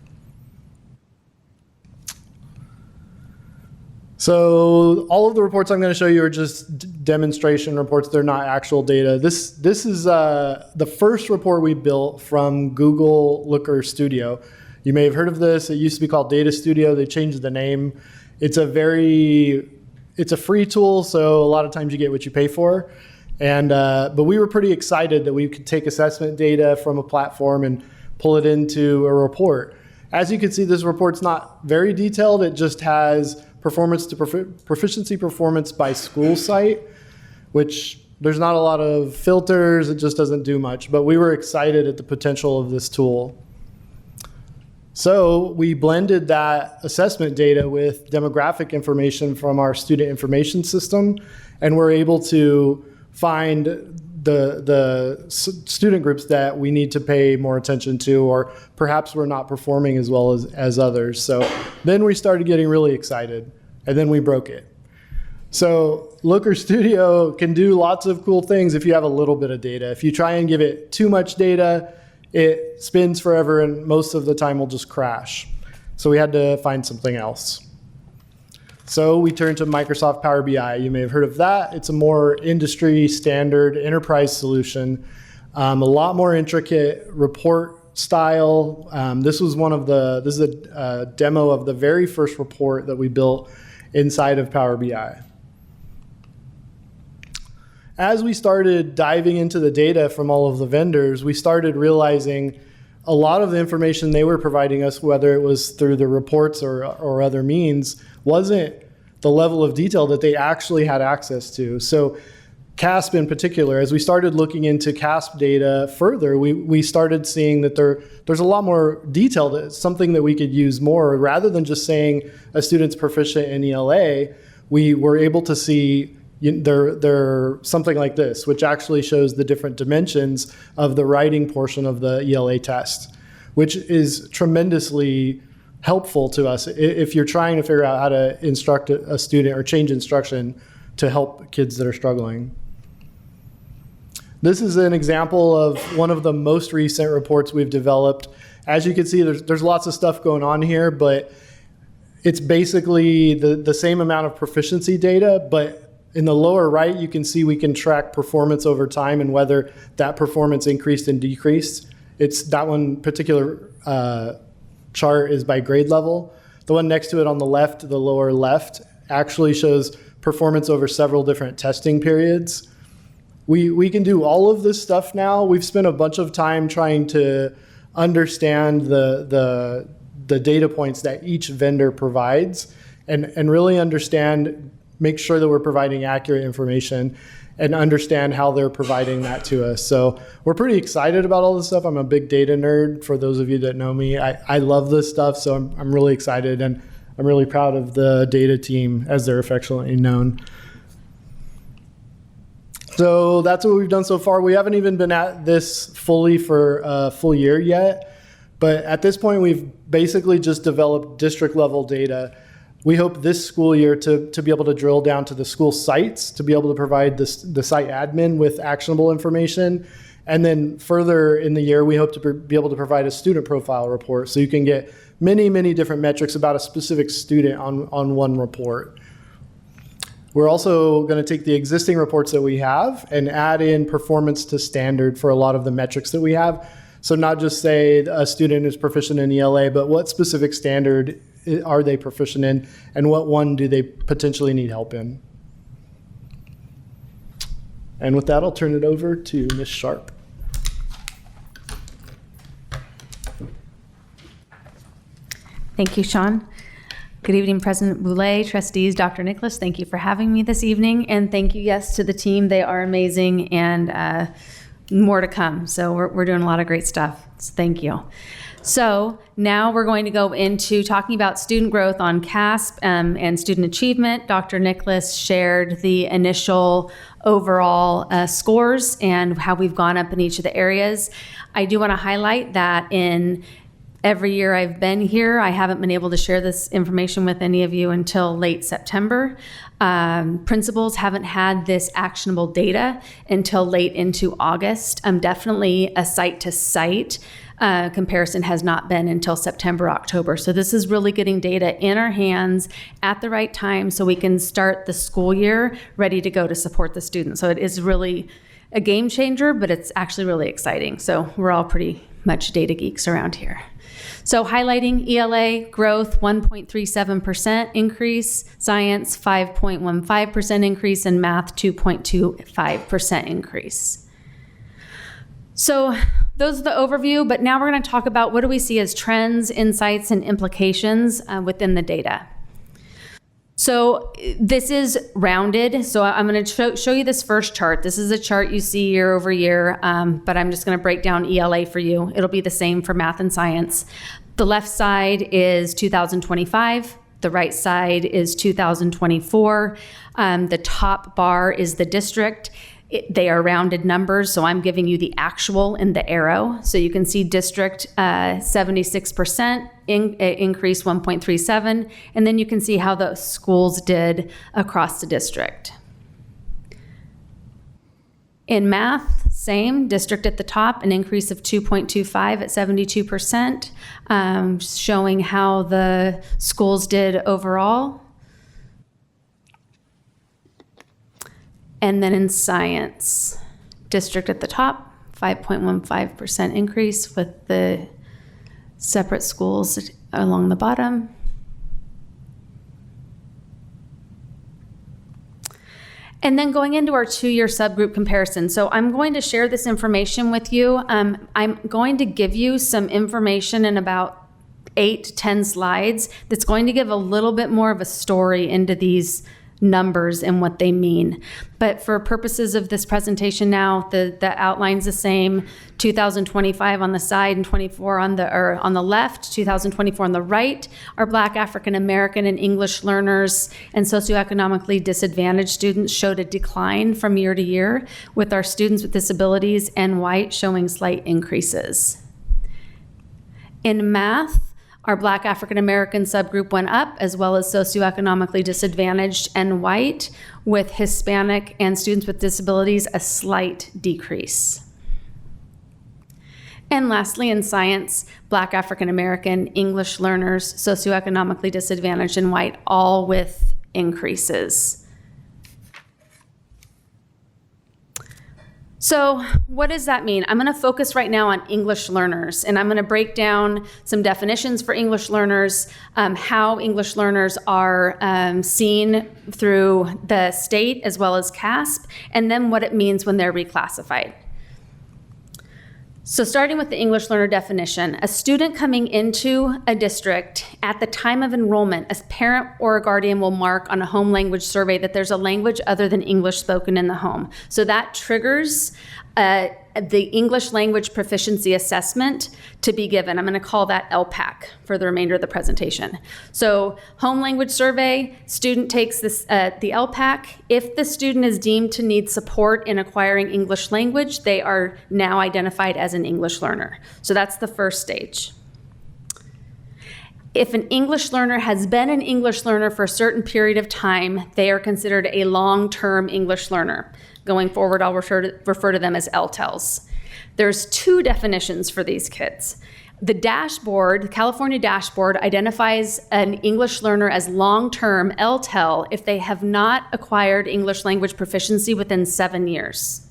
So all of the reports I'm going to show you are just demonstration reports. They're not actual data. This is the first report we built from Google Looker Studio. You may have heard of this. It used to be called Data Studio. They changed the name. It's a free tool, so a lot of times you get what you pay for. But we were pretty excited that we could take assessment data from a platform and pull it into a report. As you can see, this report's not very detailed. It just has performance to proficiency performance by school site, which there's not a lot of filters. It just doesn't do much. But we were excited at the potential of this tool. So we blended that assessment data with demographic information from our student information system, and we're able to find the student groups that we need to pay more attention to, or perhaps we're not performing as well as others. So then we started getting really excited, and then we broke it. So Looker Studio can do lots of cool things if you have a little bit of data. If you try and give it too much data, it spins forever and most of the time will just crash. So we had to find something else. So we turned to Microsoft Power BI. You may have heard of that. It's a more industry standard enterprise solution, a lot more intricate report style. This is a demo of the very first report that we built inside of Power BI. As we started diving into the data from all of the vendors, we started realizing a lot of the information they were providing us, whether it was through the reports or other means, wasn't the level of detail that they actually had access to. So CASP in particular, as we started looking into CASP data further, we started seeing that there's a lot more detail, that's something that we could use more. Rather than just saying a student's proficient in ELA, we were able to see they're something like this, which actually shows the different dimensions of the writing portion of the ELA test, which is tremendously helpful to us if you're trying to figure out how to instruct a student or change instruction to help kids that are struggling. This is an example of one of the most recent reports we've developed. As you can see, there's lots of stuff going on here, but it's basically the same amount of proficiency data, but in the lower right, you can see we can track performance over time and whether that performance increased and decreased. It's that one particular chart is by grade level. The one next to it on the left, the lower left, actually shows performance over several different testing periods. We can do all of this stuff now. We've spent a bunch of time trying to understand the data points that each vendor provides and really make sure that we're providing accurate information and understand how they're providing that to us. So we're pretty excited about all this stuff. I'm a big data nerd, for those of you that know me. I love this stuff, so I'm really excited. And I'm really proud of the data team, as they're affectionately known. So that's what we've done so far. We haven't even been at this fully for a full year yet, but at this point we've basically just developed district level data. We hope this school year to be able to drill down to the school sites, to be able to provide the site admin with actionable information. And then further in the year, we hope to be able to provide a student profile report, so you can get many, many different metrics about a specific student on one report. We're also going to take the existing reports that we have and add in performance to standard for a lot of the metrics that we have. So not just say a student is proficient in ELA, but what specific standard are they proficient in, and what one do they potentially need help in? And with that, I'll turn it over to Ms. Sharp. Thank you, Sean. Good evening, President Boulay, trustees, Dr. Nicholas. Thank you for having me this evening. And thank you, yes, to the team. They are amazing, and more to come. So we're doing a lot of great stuff. So thank you. So now we're going to go into talking about student growth on CASP and student achievement. Dr. Nicholas shared the initial overall scores and how we've gone up in each of the areas. I do want to highlight that in every year I've been here, I haven't been able to share this information with any of you until late September. Principals haven't had this actionable data until late into August. Definitely a site-to-site comparison has not been until September, October. So this is really getting data in our hands at the right time so we can start the school year ready to go to support the students. So it is really a game changer, but it's actually really exciting. So we're all pretty much data geeks around here. So highlighting ELA growth, 1.37% increase, science 5.15% increase, and math 2.25% increase. So those are the overview, but now we're going to talk about what do we see as trends, insights, and implications within the data. So this is rounded. So I'm going to show you this first chart. This is a chart you see year over year, but I'm just going to break down ELA for you. It'll be the same for math and science. The left side is 2025. The right side is 2024. The top bar is the district. They are rounded numbers, so I'm giving you the actual in the arrow. So you can see district 76%, increase 1.37, and then you can see how the schools did across the district. In math, same, district at the top, an increase of 2.25 at 72%, showing how the schools did overall. And then in science, district at the top, 5.15% increase with the separate schools along the bottom. And then going into our 2-year subgroup comparison. So I'm going to share this information with you. I'm going to give you some information in about 8 to 10 slides that's going to give a little bit more of a story into these numbers and what they mean. But for purposes of this presentation now, the outline's the same, 2025 on the side and 24 on the left, 2024 on the right. Our Black, African American, and English learners and socioeconomically disadvantaged students showed a decline from year to year, with our students with disabilities and white showing slight increases. In math, our Black African American subgroup went up, as well as socioeconomically disadvantaged and white, with Hispanic and students with disabilities a slight decrease. And lastly, in science, Black African American, English learners, socioeconomically disadvantaged and white, all with increases. So what does that mean? I'm going to focus right now on English learners, and I'm going to break down some definitions for English learners, how English learners are seen through the state as well as CASP, and then what it means when they're reclassified. So starting with the English learner definition, a student coming into a district at the time of enrollment, a parent or a guardian will mark on a home language survey that there's a language other than English spoken in the home. So that triggers a the English language proficiency assessment to be given. I'm going to call that LPAC for the remainder of the presentation. So home language survey, student takes this, the LPAC. If the student is deemed to need support in acquiring English language, they are now identified as an English learner. So that's the first stage. If an English learner has been an English learner for a certain period of time, they are considered a long-term English learner. Going forward, I'll refer to them as LTELs. There's two definitions for these kids. The dashboard, the California dashboard, identifies an English learner as long-term LTEL if they have not acquired English language proficiency within 7 years.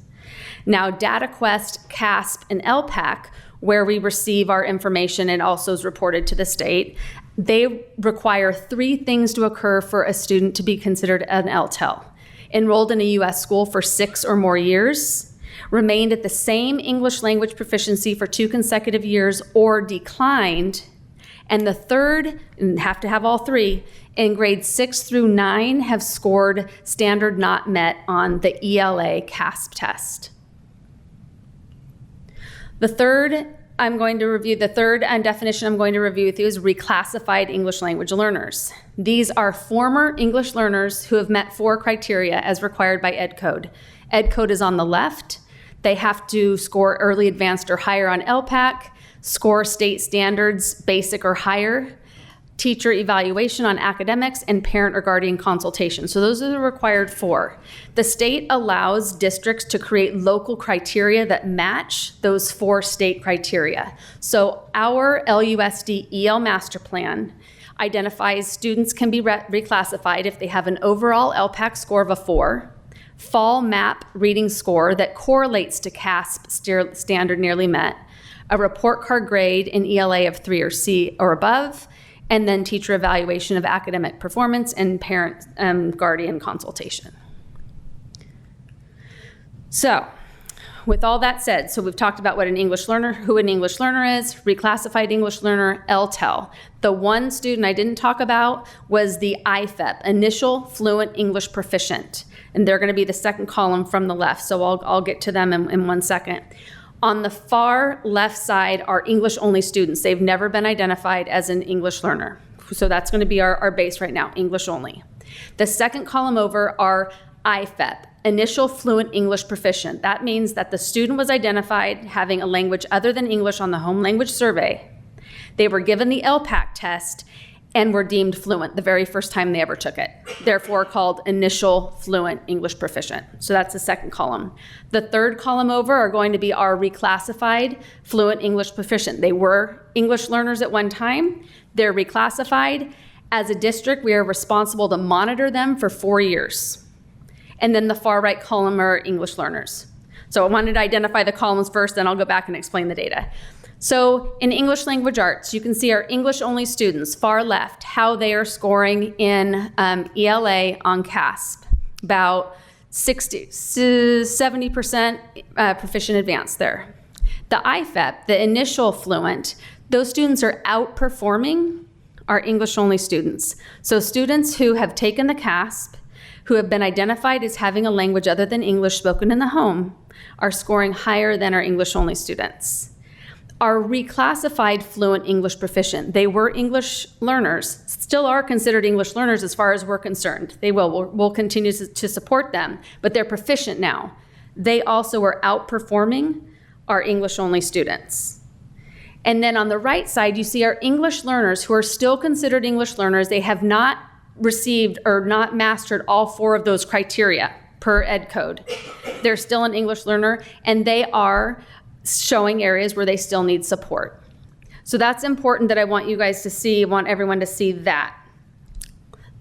Now, DataQuest, CASP, and LPAC, where we receive our information and also is reported to the state, they require 3 things to occur for a student to be considered an LTEL. Enrolled in a U.S. school for 6 or more years, remained at the same English language proficiency for 2 consecutive years or declined, and the third, and have to have all 3, in grades 6 through 9 have scored standard not met on the ELA CASP test. The third definition I'm going to review with you is reclassified English language learners. These are former English learners who have met 4 criteria as required by Ed Code. Ed Code is on the left. They have to score early advanced or higher on LPAC, score state standards basic or higher, teacher evaluation on academics, and parent or guardian consultation. So those are the required 4. The state allows districts to create local criteria that match those 4 state criteria. So our LUSD EL master plan identifies students can be reclassified if they have an overall LPAC score of a 4, fall map reading score that correlates to CASP standard nearly met, a report card grade in ELA of 3 or C or above, and then teacher evaluation of academic performance and parent guardian consultation. So, with all that said, so we've talked about what an English learner, who an English learner is, reclassified English learner, LTEL. The one student I didn't talk about was the IFEP, Initial Fluent English Proficient, and they're going to be the second column from the left, so I'll get to them in 1 second. On the far left side are English-only students. They've never been identified as an English learner. So that's going to be our base right now, English only. The second column over are IFEP, Initial Fluent English Proficient. That means that the student was identified having a language other than English on the home language survey. They were given the LPAC test and were deemed fluent the very first time they ever took it, therefore called Initial Fluent English Proficient. So that's the second column. The third column over are going to be our reclassified Fluent English Proficient. They were English learners at one time. They're reclassified. As a district, we are responsible to monitor them for 4 years. And then the far right column are English learners. So I wanted to identify the columns first, then I'll go back and explain the data. So in English language arts, you can see our English-only students, far left, how they are scoring in ELA on CASP. About 70% proficient advanced there. The IFEP, the initial fluent, those students are outperforming our English-only students. So students who have taken the CASP, who have been identified as having a language other than English spoken in the home, are scoring higher than our English-only students. Our reclassified fluent English proficient, they were English learners, still are considered English learners as far as we're concerned. We'll continue to support them, but they're proficient now. They also are outperforming our English-only students. And then on the right side, you see our English learners who are still considered English learners. They have not received or not mastered all 4 of those criteria per Ed Code. They're still an English learner, and they are showing areas where they still need support. So that's important that I want you guys to see, I want everyone to see that.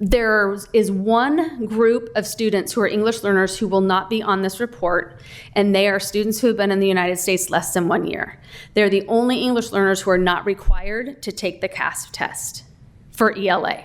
There is one group of students who are English learners who will not be on this report, and they are students who have been in the United States less than 1 year. They're the only English learners who are not required to take the CASP test for ELA.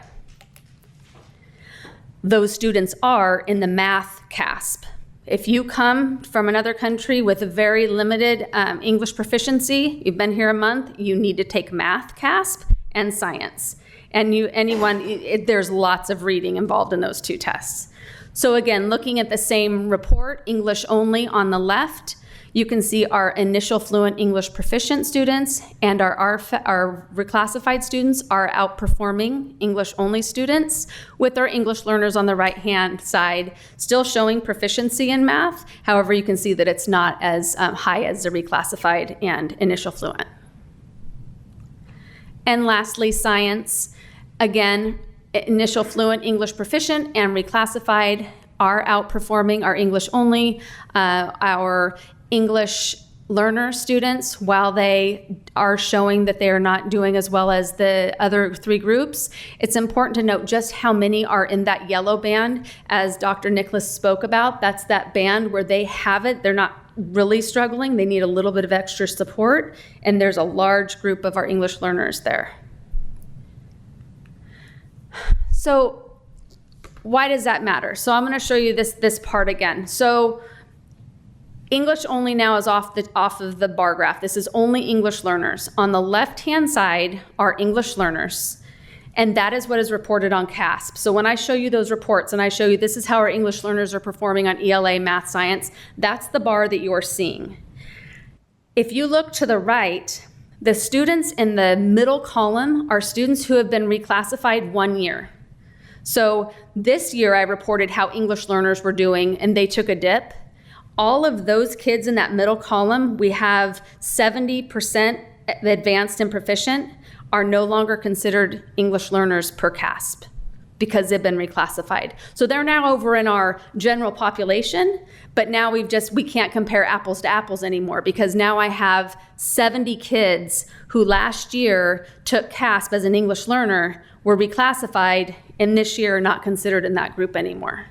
Those students are in the math CASP. If you come from another country with a very limited English proficiency, you've been here a month, you need to take math CASP and science. And there's lots of reading involved in those 2 tests. So again, looking at the same report, English only on the left, You can see our initial fluent English proficient students and our reclassified students are outperforming English only students, with our English learners on the right-hand side still showing proficiency in math. However, you can see that it's not as high as the reclassified and initial fluent. And lastly, science. Again, initial fluent English proficient and reclassified are outperforming our English only. Our English learner students, while they are showing that they are not doing as well as the other three groups, it's important to note just how many are in that yellow band, as Dr. Nicholas spoke about. That's that band where they have it. They're not really struggling. They need a little bit of extra support, and there's a large group of our English learners there. So why does that matter? So I'm going to show you this part again. So English only now is off of the bar graph. This is only English learners. On the left-hand side are English learners, and that is what is reported on CASP. So when I show you those reports and I show you this is how our English learners are performing on ELA, math, science, that's the bar that you're seeing. If you look to the right, the students in the middle column are students who have been reclassified 1 year. So this year I reported how English learners were doing, and they took a dip. All of those kids in that middle column, we have 70% advanced and proficient, are no longer considered English learners per CASP because they've been reclassified. So they're now over in our general population, but now we can't compare apples to apples anymore, because now I have 70 kids who last year took CASP as an English learner, were reclassified, and this year are not considered in that group anymore.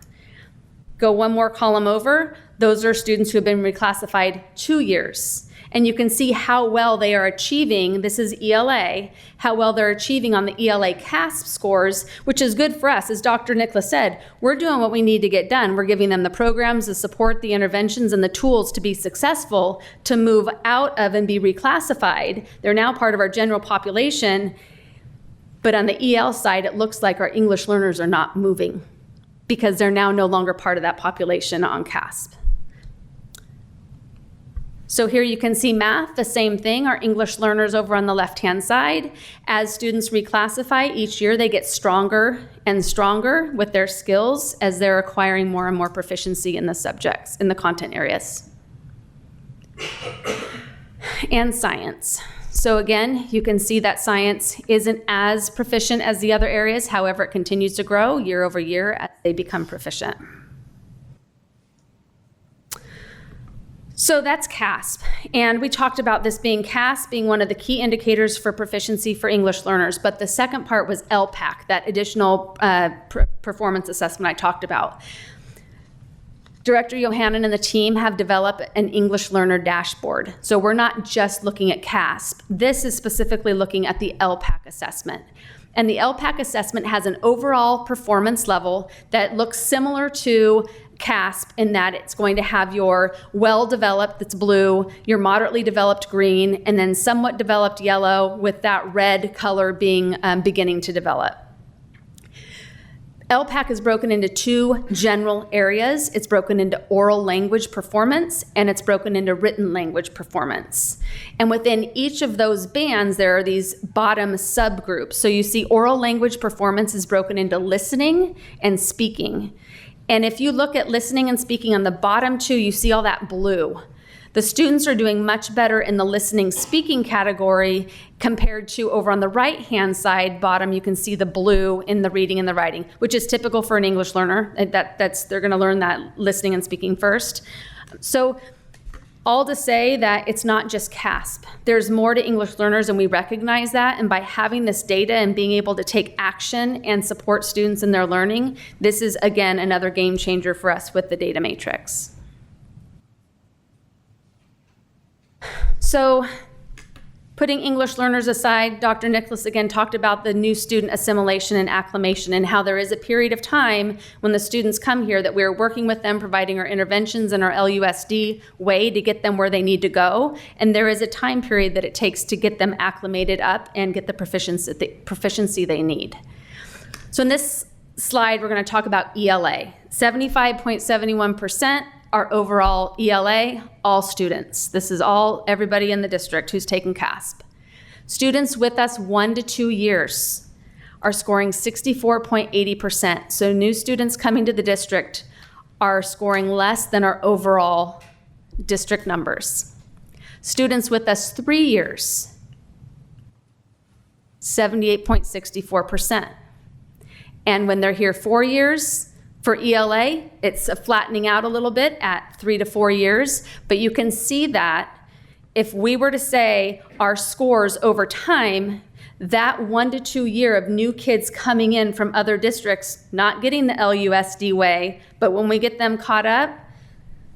Go one more column over, those are students who have been reclassified 2 years. And you can see how well they are achieving, this is ELA, how well they're achieving on the ELA CASP scores, which is good for us. As Dr. Nicholas said, we're doing what we need to get done. We're giving them the programs, the support, the interventions, and the tools to be successful, to move out of and be reclassified. They're now part of our general population, but on the EL side, it looks like our English learners are not moving because they're now no longer part of that population on CASP. So here you can see math, the same thing. Our English learners over on the left-hand side. As students reclassify each year, they get stronger and stronger with their skills as they're acquiring more and more proficiency in the subjects, in the content areas. And science. So again, you can see that science isn't as proficient as the other areas. However, it continues to grow year over year as they become proficient. So that's CASP, and we talked about this being CASP being one of the key indicators for proficiency for English learners, but the second part was LPAC, that additional performance assessment I talked about. Director Yohannan and the team have developed an English learner dashboard. So we're not just looking at CASP. This is specifically looking at the LPAC assessment. And the LPAC assessment has an overall performance level that looks similar to CASP in that it's going to have your well-developed, that's blue, your moderately developed green, and then somewhat developed yellow, with that red color being beginning to develop. LPAC is broken into two general areas. It's broken into oral language performance, and it's broken into written language performance. And within each of those bands, there are these bottom subgroups. So you see oral language performance is broken into listening and speaking. And if you look at listening and speaking on the bottom two, you see all that blue. The students are doing much better in the listening speaking category compared to over on the right-hand side bottom, you can see the blue in the reading and the writing, which is typical for an English learner. They're gonna learn that listening and speaking first. So all to say that it's not just CASP. There's more to English learners, and we recognize that. And by having this data and being able to take action and support students in their learning, this is, again, another game changer for us with the data matrix. So putting English learners aside, Dr. Nicholas again talked about the new student assimilation and acclimation, and how there is a period of time when the students come here that we're working with them, providing our interventions in our LUSD way to get them where they need to go. And there is a time period that it takes to get them acclimated up and get the proficiency they need. So in this slide, we're going to talk about ELA. 75.71% our overall ELA, all students. This is all everybody in the district who's taken CASP. Students with us 1 to 2 years are scoring 64.80%. So new students coming to the district are scoring less than our overall district numbers. Students with us 3 years, 78.64%. And when they're here 4 years, for ELA, it's flattening out a little bit at 3 to 4 years, but you can see that if we were to say our scores over time, that 1 to 2 year of new kids coming in from other districts, not getting the LUSD way, but when we get them caught up,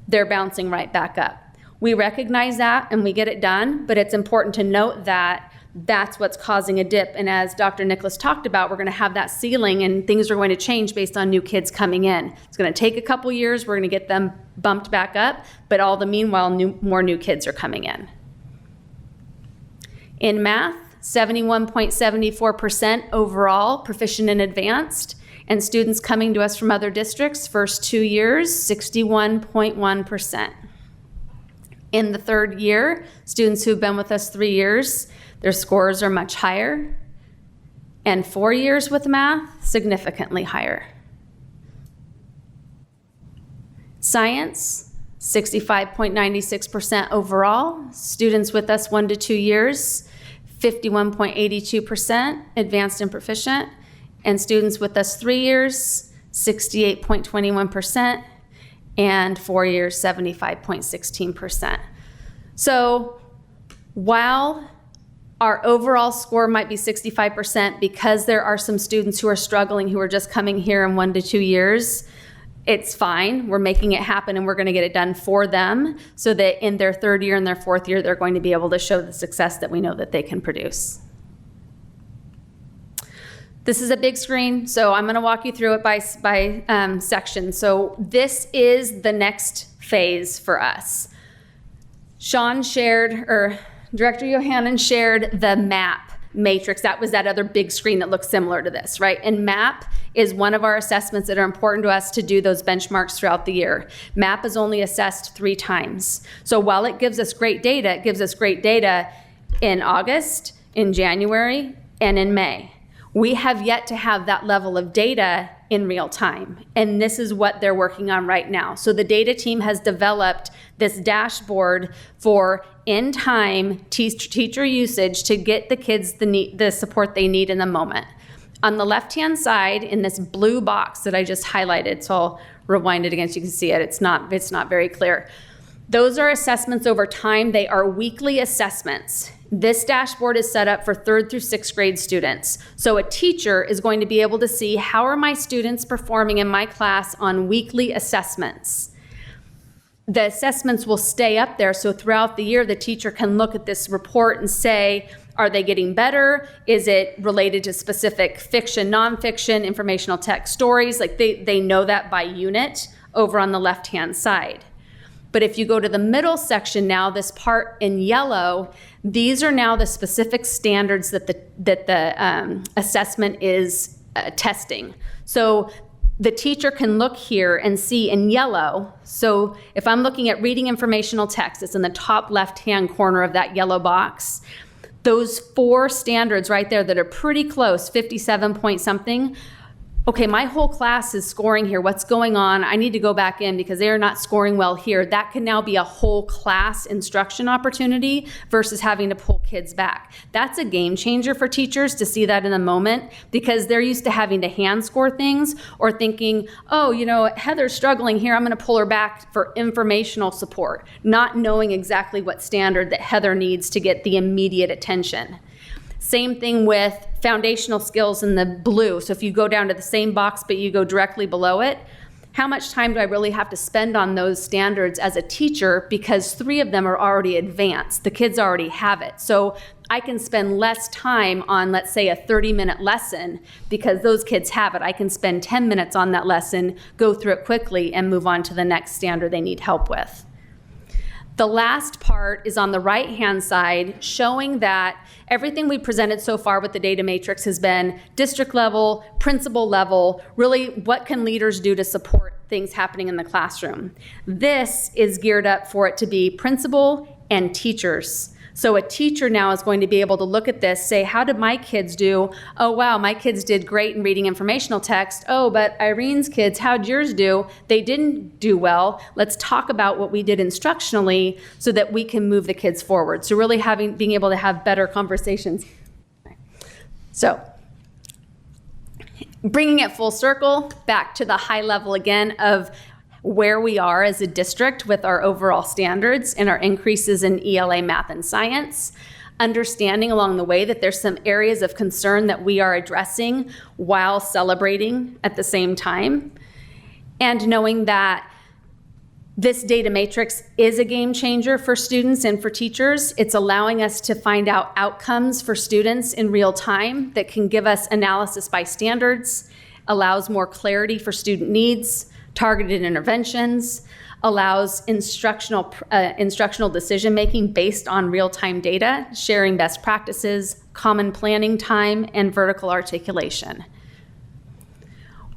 they're bouncing right back up. We recognize that and we get it done, but it's important to note that that's what's causing a dip. And as Dr. Nicholas talked about, we're going to have that ceiling and things are going to change based on new kids coming in. It's going to take a couple years. We're going to get them bumped back up, but all the meanwhile, more new kids are coming in. In math, 71.74% overall proficient and advanced, and students coming to us from other districts, first 2 years, 61.1%. In the third year, students who've been with us 3 years, their scores are much higher, and 4 years with math, significantly higher. Science, 65.96% overall, students with us 1 to 2 years, 51.82% advanced and proficient, and students with us 3 years, 68.21%, and 4 years, 75.16%. So while our overall score might be 65%, because there are some students who are struggling who are just coming here in 1 to 2 years, it's fine. We're making it happen and we're going to get it done for them so that in their third year and their fourth year, they're going to be able to show the success that we know that they can produce. This is a big screen, so I'm going to walk you through it by section. So this is the next phase for us. Sean shared, or Director Yohannan shared the MAP matrix. That was that other big screen that looks similar to this, right? And MAP is one of our assessments that are important to us to do those benchmarks throughout the year. MAP is only assessed 3 times. So while it gives us great data, it gives us great data in August, in January, and in May. We have yet to have that level of data in real time, and this is what they're working on right now. So the data team has developed this dashboard for in-time teacher usage to get the kids the support they need in the moment. On the left-hand side, in this blue box that I just highlighted, so I'll rewind it again so you can see it. It's not very clear. Those are assessments over time. They are weekly assessments. This dashboard is set up for 3rd through 6th grade students. So a teacher is going to be able to see how are my students performing in my class on weekly assessments. The assessments will stay up there, so throughout the year, the teacher can look at this report and say, are they getting better? Is it related to specific fiction, nonfiction, informational text stories? Like they know that by unit over on the left-hand side. But if you go to the middle section now, this part in yellow, these are now the specific standards that the assessment is testing. So the teacher can look here and see in yellow. So if I'm looking at reading informational text, it's in the top left-hand corner of that yellow box. Those 4 standards right there that are pretty close, 57 point something. Okay, my whole class is scoring here. What's going on? I need to go back in because they are not scoring well here. That can now be a whole class instruction opportunity versus having to pull kids back. That's a game changer for teachers to see that in the moment because they're used to having to hand score things or thinking, oh, you know, Heather's struggling here. I'm going to pull her back for informational support, not knowing exactly what standard that Heather needs to get the immediate attention. Same thing with foundational skills in the blue. So if you go down to the same box, but you go directly below it, how much time do I really have to spend on those standards as a teacher? Because 3 of them are already advanced. The kids already have it. So I can spend less time on, let's say, a 30-minute lesson because those kids have it. I can spend 10 minutes on that lesson, go through it quickly, and move on to the next standard they need help with. The last part is on the right-hand side, showing that everything we presented so far with the data matrix has been district level, principal level, really what can leaders do to support things happening in the classroom. This is geared up for it to be principal and teachers. So a teacher now is going to be able to look at this, say, how did my kids do? Oh, wow, my kids did great in reading informational text. Oh, but Irene's kids, how'd yours do? They didn't do well. Let's talk about what we did instructionally so that we can move the kids forward. So really being able to have better conversations. So bringing it full circle back to the high level again of where we are as a district with our overall standards and our increases in ELA, math, and science, understanding along the way that there's some areas of concern that we are addressing while celebrating at the same time, and knowing that this data matrix is a game changer for students and for teachers. It's allowing us to find out outcomes for students in real time that can give us analysis by standards, allows more clarity for student needs, targeted interventions, allows instructional decision-making based on real-time data, sharing best practices, common planning time, and vertical articulation.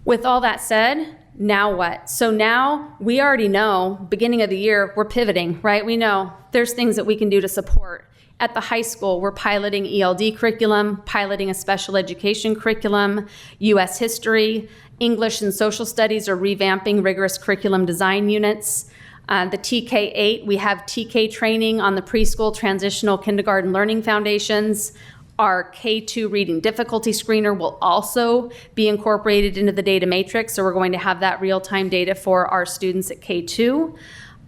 With all that said, now what? So now we already know, beginning of the year, we're pivoting, right? We know there's things that we can do to support. At the high school, we're piloting ELD curriculum, piloting a special education curriculum, U.S. history, English and social studies are revamping rigorous curriculum design units. The TK8, we have TK training on the preschool transitional kindergarten learning foundations. Our K2 reading difficulty screener will also be incorporated into the data matrix, so we're going to have that real-time data for our students at K2.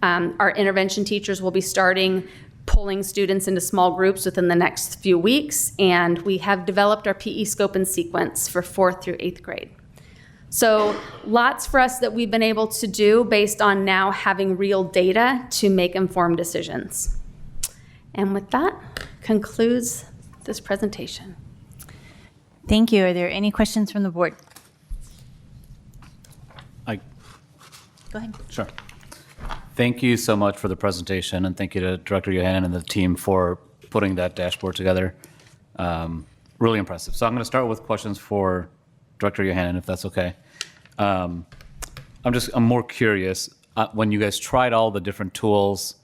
Our intervention teachers will be starting pulling students into small groups within the next few weeks, and we have developed our PE scope and sequence for 4th through 8th grade. So lots for us that we've been able to do based on now having real data to make informed decisions. And with that, concludes this presentation. Thank you. Are there any questions from the board? Go ahead. Sure. Thank you so much for the presentation, and thank you to Director Yohannan and the team for putting that dashboard together. Really impressive. So I'm going to start with questions for Director Yohannan, if that's okay. I'm more curious, when you guys tried all the different tools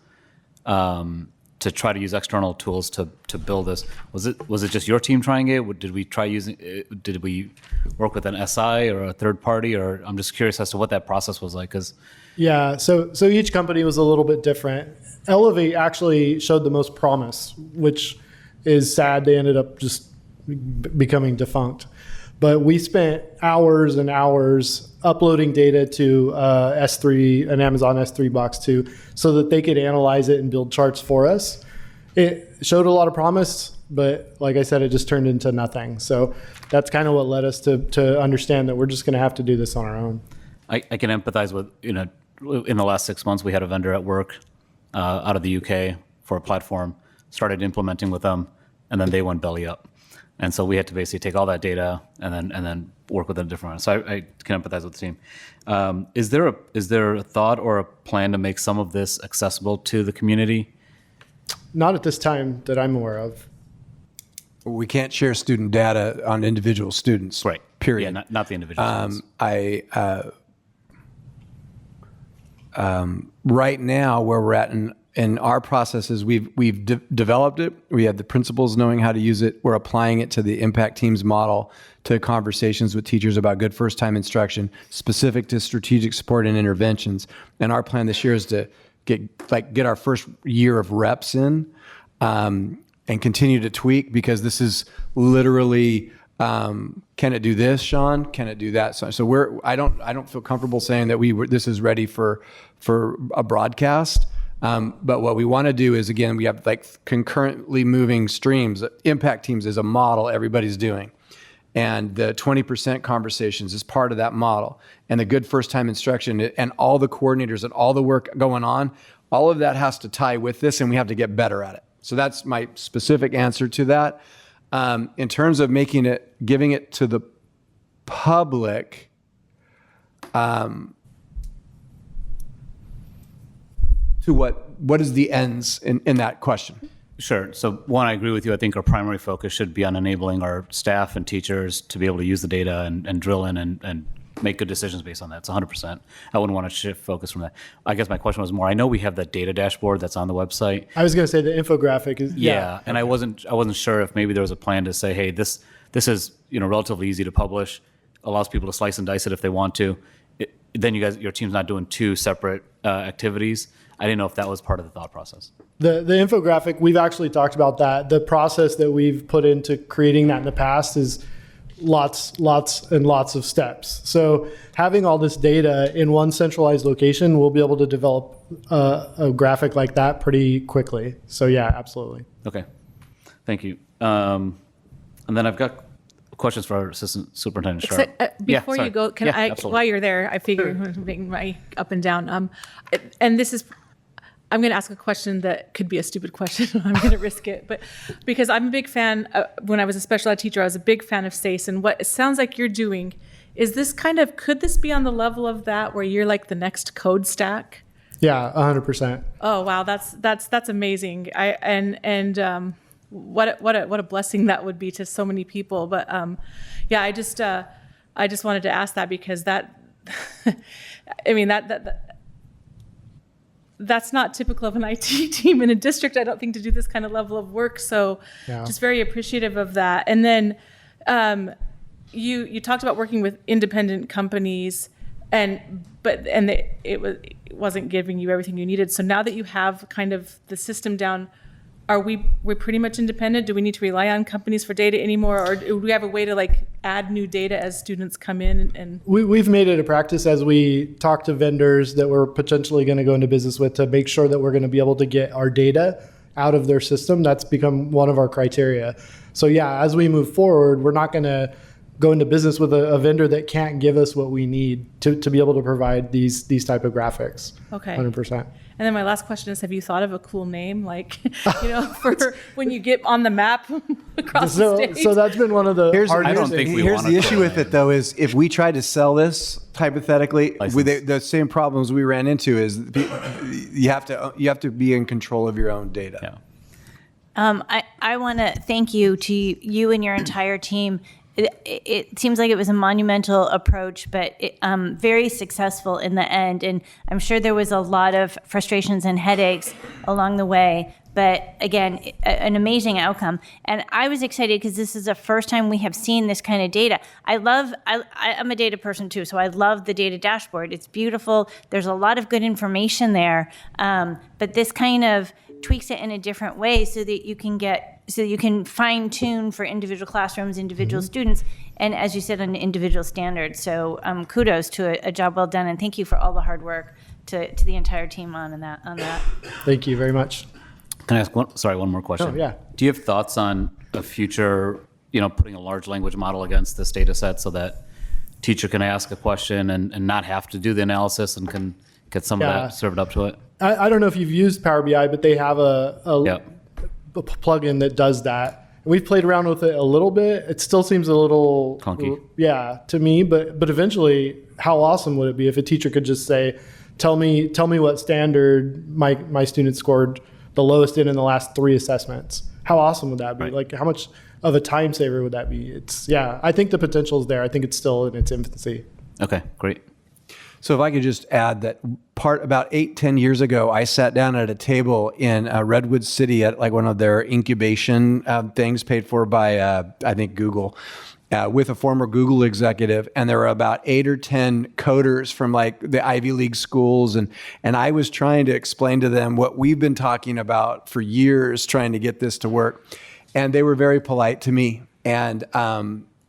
to try to use external tools to build this, was it just your team trying it? Did we work with an SI or a third party? Or I'm just curious as to what that process was like, because Yeah, so each company was a little bit different. Elevate actually showed the most promise, which is sad. They ended up just becoming defunct. But we spent hours and hours uploading data to S3, an Amazon S3 box too, so that they could analyze it and build charts for us. It showed a lot of promise, but like I said, it just turned into nothing. So that's kind of what led us to understand that we're just going to have to do this on our own. I can empathize with, in the last 6 months, we had a vendor at work out of the UK for a platform, started implementing with them, and then they went belly up. And so we had to basically take all that data and then work with a different one. So I can empathize with the team. Is there a thought or a plan to make some of this accessible to the community? Not at this time that I'm aware of. We can't share student data on individual students. Right. Period. Yeah, not the individual students. Right now, where we're at in our processes, we've developed it. We have the principals knowing how to use it. We're applying it to the impact teams model, to conversations with teachers about good first-time instruction, specific to strategic support and interventions. And our plan this year is to get our first year of reps in, and continue to tweak, because this is literally, can it do this, Sean? Can it do that? So I don't feel comfortable saying that this is ready for a broadcast. But what we want to do is, again, we have concurrently moving streams. Impact teams is a model everybody's doing. And the 20% conversations is part of that model. And the good first time instruction and all the coordinators and all the work going on, all of that has to tie with this, and we have to get better at it. So that's my specific answer to that. In terms of giving it to the public, to what is the ends in that question? Sure. So one, I agree with you. I think our primary focus should be on enabling our staff and teachers to be able to use the data and drill in and make good decisions based on that. It's 100%. I wouldn't want to shift focus from that. I guess my question was more, I know we have that data dashboard that's on the website. I was going to say the infographic is Yeah, and I wasn't sure if maybe there was a plan to say, hey, this is relatively easy to publish, allows people to slice and dice it if they want to. Then your team's not doing two separate activities. I didn't know if that was part of the thought process. The infographic, we've actually talked about that. The process that we've put into creating that in the past is lots and lots of steps. So having all this data in one centralized location, we'll be able to develop a graphic like that pretty quickly. So yeah, absolutely. Okay, thank you. And then I've got questions for our assistant superintendent. Before you go, can I, absolutely. while you're there, I figure making my up and down. And this is, I'm going to ask a question that could be a stupid question. I'm going to risk it, but because I'm a big fan. When I was a special ed teacher, I was a big fan of SACE, and what it sounds like you're doing is this could this be on the level of that, where you're like the next code stack? Yeah, 100%. Oh wow, that's amazing. What a blessing that would be to so many people. But yeah, I just wanted to ask that, because that, I mean, that's not typical of an IT team in a district, I don't think, to do this kind of level of work. So just very appreciative of that. And then you talked about working with independent companies, it wasn't giving you everything you needed. So now that you have kind of the system down, we're pretty much independent? Do we need to rely on companies for data anymore, or do we have a way to like add new data as students come in? And we've made it a practice as we talk to vendors that we're potentially going to go into business with to make sure that we're going to be able to get our data out of their system. That's become one of our criteria. So yeah, as we move forward, we're not going to go into business with a vendor that can't give us what we need to be able to provide these type of graphics. Okay. 100%. And then my last question is, have you thought of a cool name, like, for when you get on the map across the state? So that's been one of the Here's the issue with it, though, is if we try to sell this hypothetically, with the same problems we ran into is you have to be in control of your own data. I want to thank you to you and your entire team. It seems like it was a monumental approach, but very successful in the end. And I'm sure there was a lot of frustrations and headaches along the way. But again, an amazing outcome. And I was excited because this is the first time we have seen this kind of data. I'm a data person too, so I love the data dashboard. It's beautiful. There's a lot of good information there. But this kind of tweaks it in a different way so that you can fine tune for individual classrooms, individual students, and as you said, on individual standards. So kudos to a job well done, and thank you for all the hard work to the entire team on that. Thank you very much. Can I ask one more question? Oh, yeah. Do you have thoughts on a future, putting a large language model against this data set so that teacher can ask a question and not have to do the analysis and can get some of that served up to it? I don't know if you've used Power BI, but they have a plugin that does that. And we've played around with it a little bit. It still seems a little clunky. To me, but eventually, how awesome would it be if a teacher could just say, tell me what standard my student scored the lowest in the last 3 assessments. How awesome would that be? Right. Like, how much of a time saver would that be? I think the potential is there. I think it's still in its infancy. Okay, great. So if I could just add that about 8-10 years ago, I sat down at a table in Redwood City at like one of their incubation things paid for by, I think, Google, with a former Google executive. And there were about 8 or 10 coders from like the Ivy League schools. And I was trying to explain to them what we've been talking about for years, trying to get this to work. And they were very polite to me.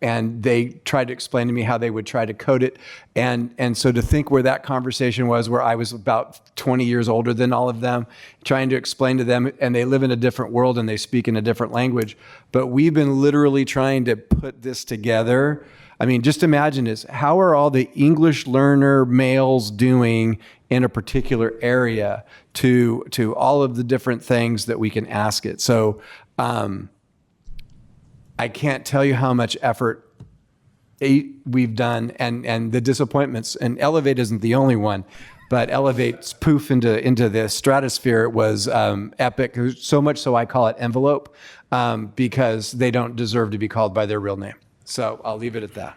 And they tried to explain to me how they would try to code it. And so to think where that conversation was, where I was about 20 years older than all of them, trying to explain to them, and they live in a different world and they speak in a different language. But we've been literally trying to put this together. I mean, just imagine this. How are all the English learner males doing in a particular area to all of the different things that we can ask it? So, I can't tell you how much effort we've done and the disappointments. And Elevate isn't the only one, but Elevate's poof into the stratosphere was epic. So much so I call it envelope because they don't deserve to be called by their real name. So I'll leave it at that.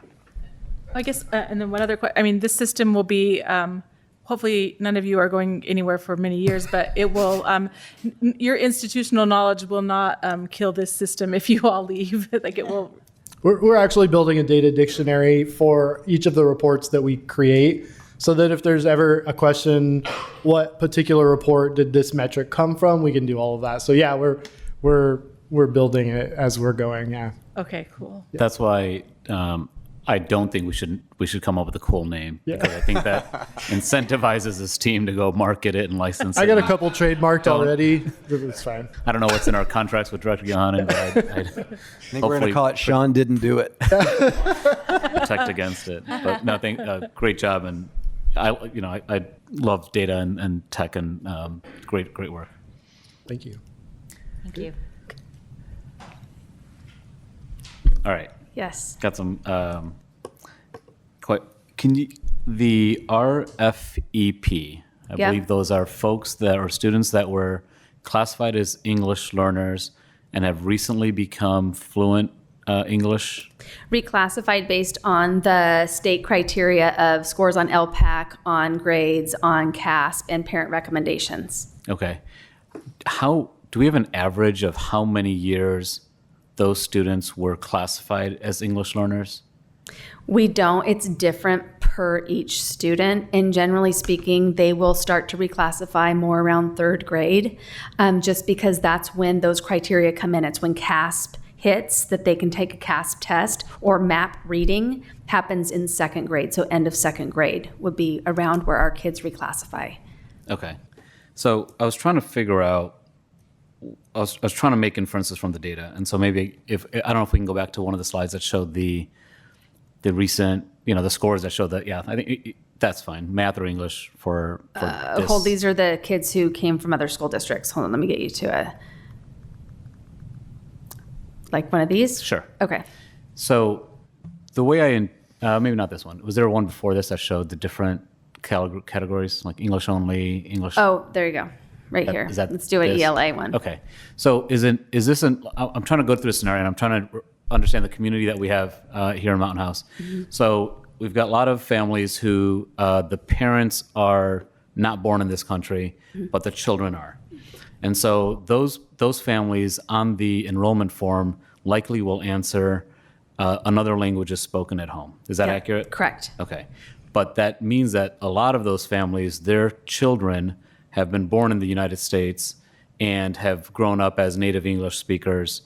I guess, and then one other question. I mean, this system will be, hopefully none of you are going anywhere for many years, but it will, your institutional knowledge will not kill this system if you all leave. Like it will. We're actually building a data dictionary for each of the reports that we create, so that if there's ever a question, what particular report did this metric come from, we can do all of that. So yeah, we're building it as we're going. Yeah. Okay, cool. That's why I don't think we should come up with a cool name, because I think that incentivizes this team to go market it and license it. I got a couple trademarked already. It's fine. I don't know what's in our contracts with Director Yohanan, but I think we're going to call it Sean didn't do it. protect against it. But no, great job, and I love data and tech, and great work. Thank you. Thank you. All right. Yes. Got some. The RFEP? I Yeah. believe those are folks that are students that were classified as English learners and have recently become fluent English. Reclassified based on the state criteria of scores on LPAC, on grades, on CASP, and parent recommendations. Okay. Do we have an average of how many years those students were classified as English learners? We don't. It's different per each student. And generally speaking, they will start to reclassify more around third grade, just because that's when those criteria come in. It's when CASP hits that they can take a CASP test, or MAP reading happens in second grade. So end of second grade would be around where our kids reclassify. Okay. So I was trying to figure out, I was trying to make inferences from the data. And so maybe I don't know if we can go back to one of the slides that showed the recent, the scores that showed that, yeah, I think that's fine. Math or English for this. Hold, these are the kids who came from other school districts. Hold on, let me get you to like one of these? Sure. Okay. So the way maybe not this one. Was there one before this that showed the different categories, like English only, English? Oh, there you go. Right here. Let's do an ELA one. Okay. So I'm trying to go through a scenario, and I'm trying to understand the community that we have here in Mountain House. Mm-hmm. So we've got a lot of families who the parents are not born in this country, mm-hmm. but the children are. And so those families on the enrollment form likely will answer another language is spoken at home. Is that accurate? Correct. Okay. But that means that a lot of those families, their children have been born in the United States and have grown up as native English speakers.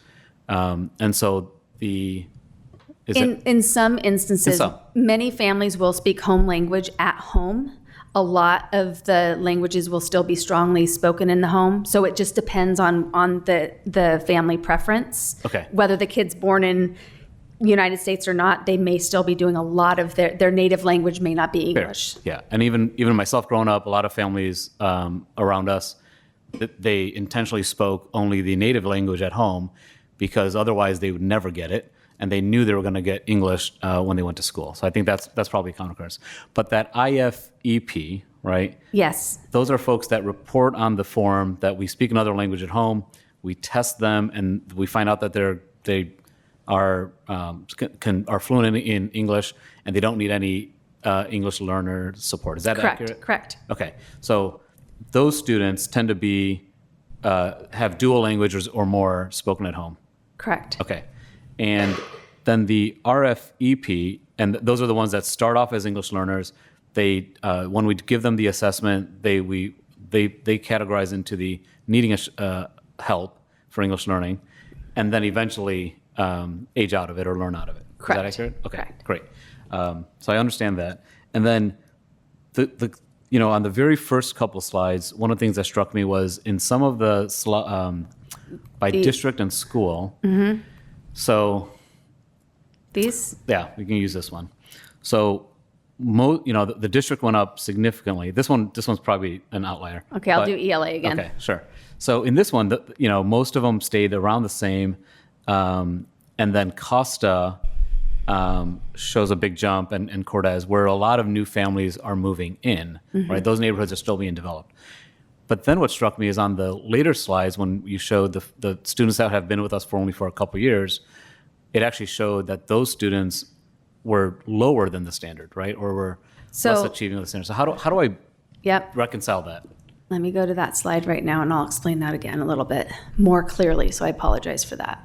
And so in some instances, many families will speak home language at home. A lot of the languages will still be strongly spoken in the home. So it just depends on the family preference. Okay. Whether the kid's born in United States or not, they may still be doing a lot of their native language may not be English. Fair. Yeah, and even myself growing up, a lot of families around us, they intentionally spoke only the native language at home because otherwise they would never get it, and they knew they were going to get English when they went to school. So I think that's probably a common occurrence. But that IFEP, right? Yes. Those are folks that report on the form that we speak another language at home. We test them, and we find out that they are fluent in English, and they don't need any English learner support. Is that accurate? Correct. Okay. So those students tend to be have dual languages or more spoken at home. Correct. Okay. And then the RFEP, and those are the ones that start off as English learners. They when we give them the assessment, they categorize into the needing help for English learning, and then eventually age out of it or learn out of it. Correct. Is that accurate? Okay, Correct. great. So I understand that. And then on the very first couple slides, one of the things that struck me was in some of the by district and school. Mm-hmm. So these? Yeah, we can use this one. So the district went up significantly. This one's probably an outlier. Okay, I'll do ELA again. Okay, sure. So in this one, most of them stayed around the same, and then Costa shows a big jump, and Cortez, where a lot of new families are moving in. Mm-hmm. Right, those neighborhoods are still being developed. But then what struck me is on the later slides when you showed the students that have been with us for only for a couple years, it actually showed that those students were lower than the standard, right? Or were So- less achieving the standard. So how do I Yep. reconcile that? Let me go to that slide right now, and I'll explain that again a little bit more clearly, so I apologize for that.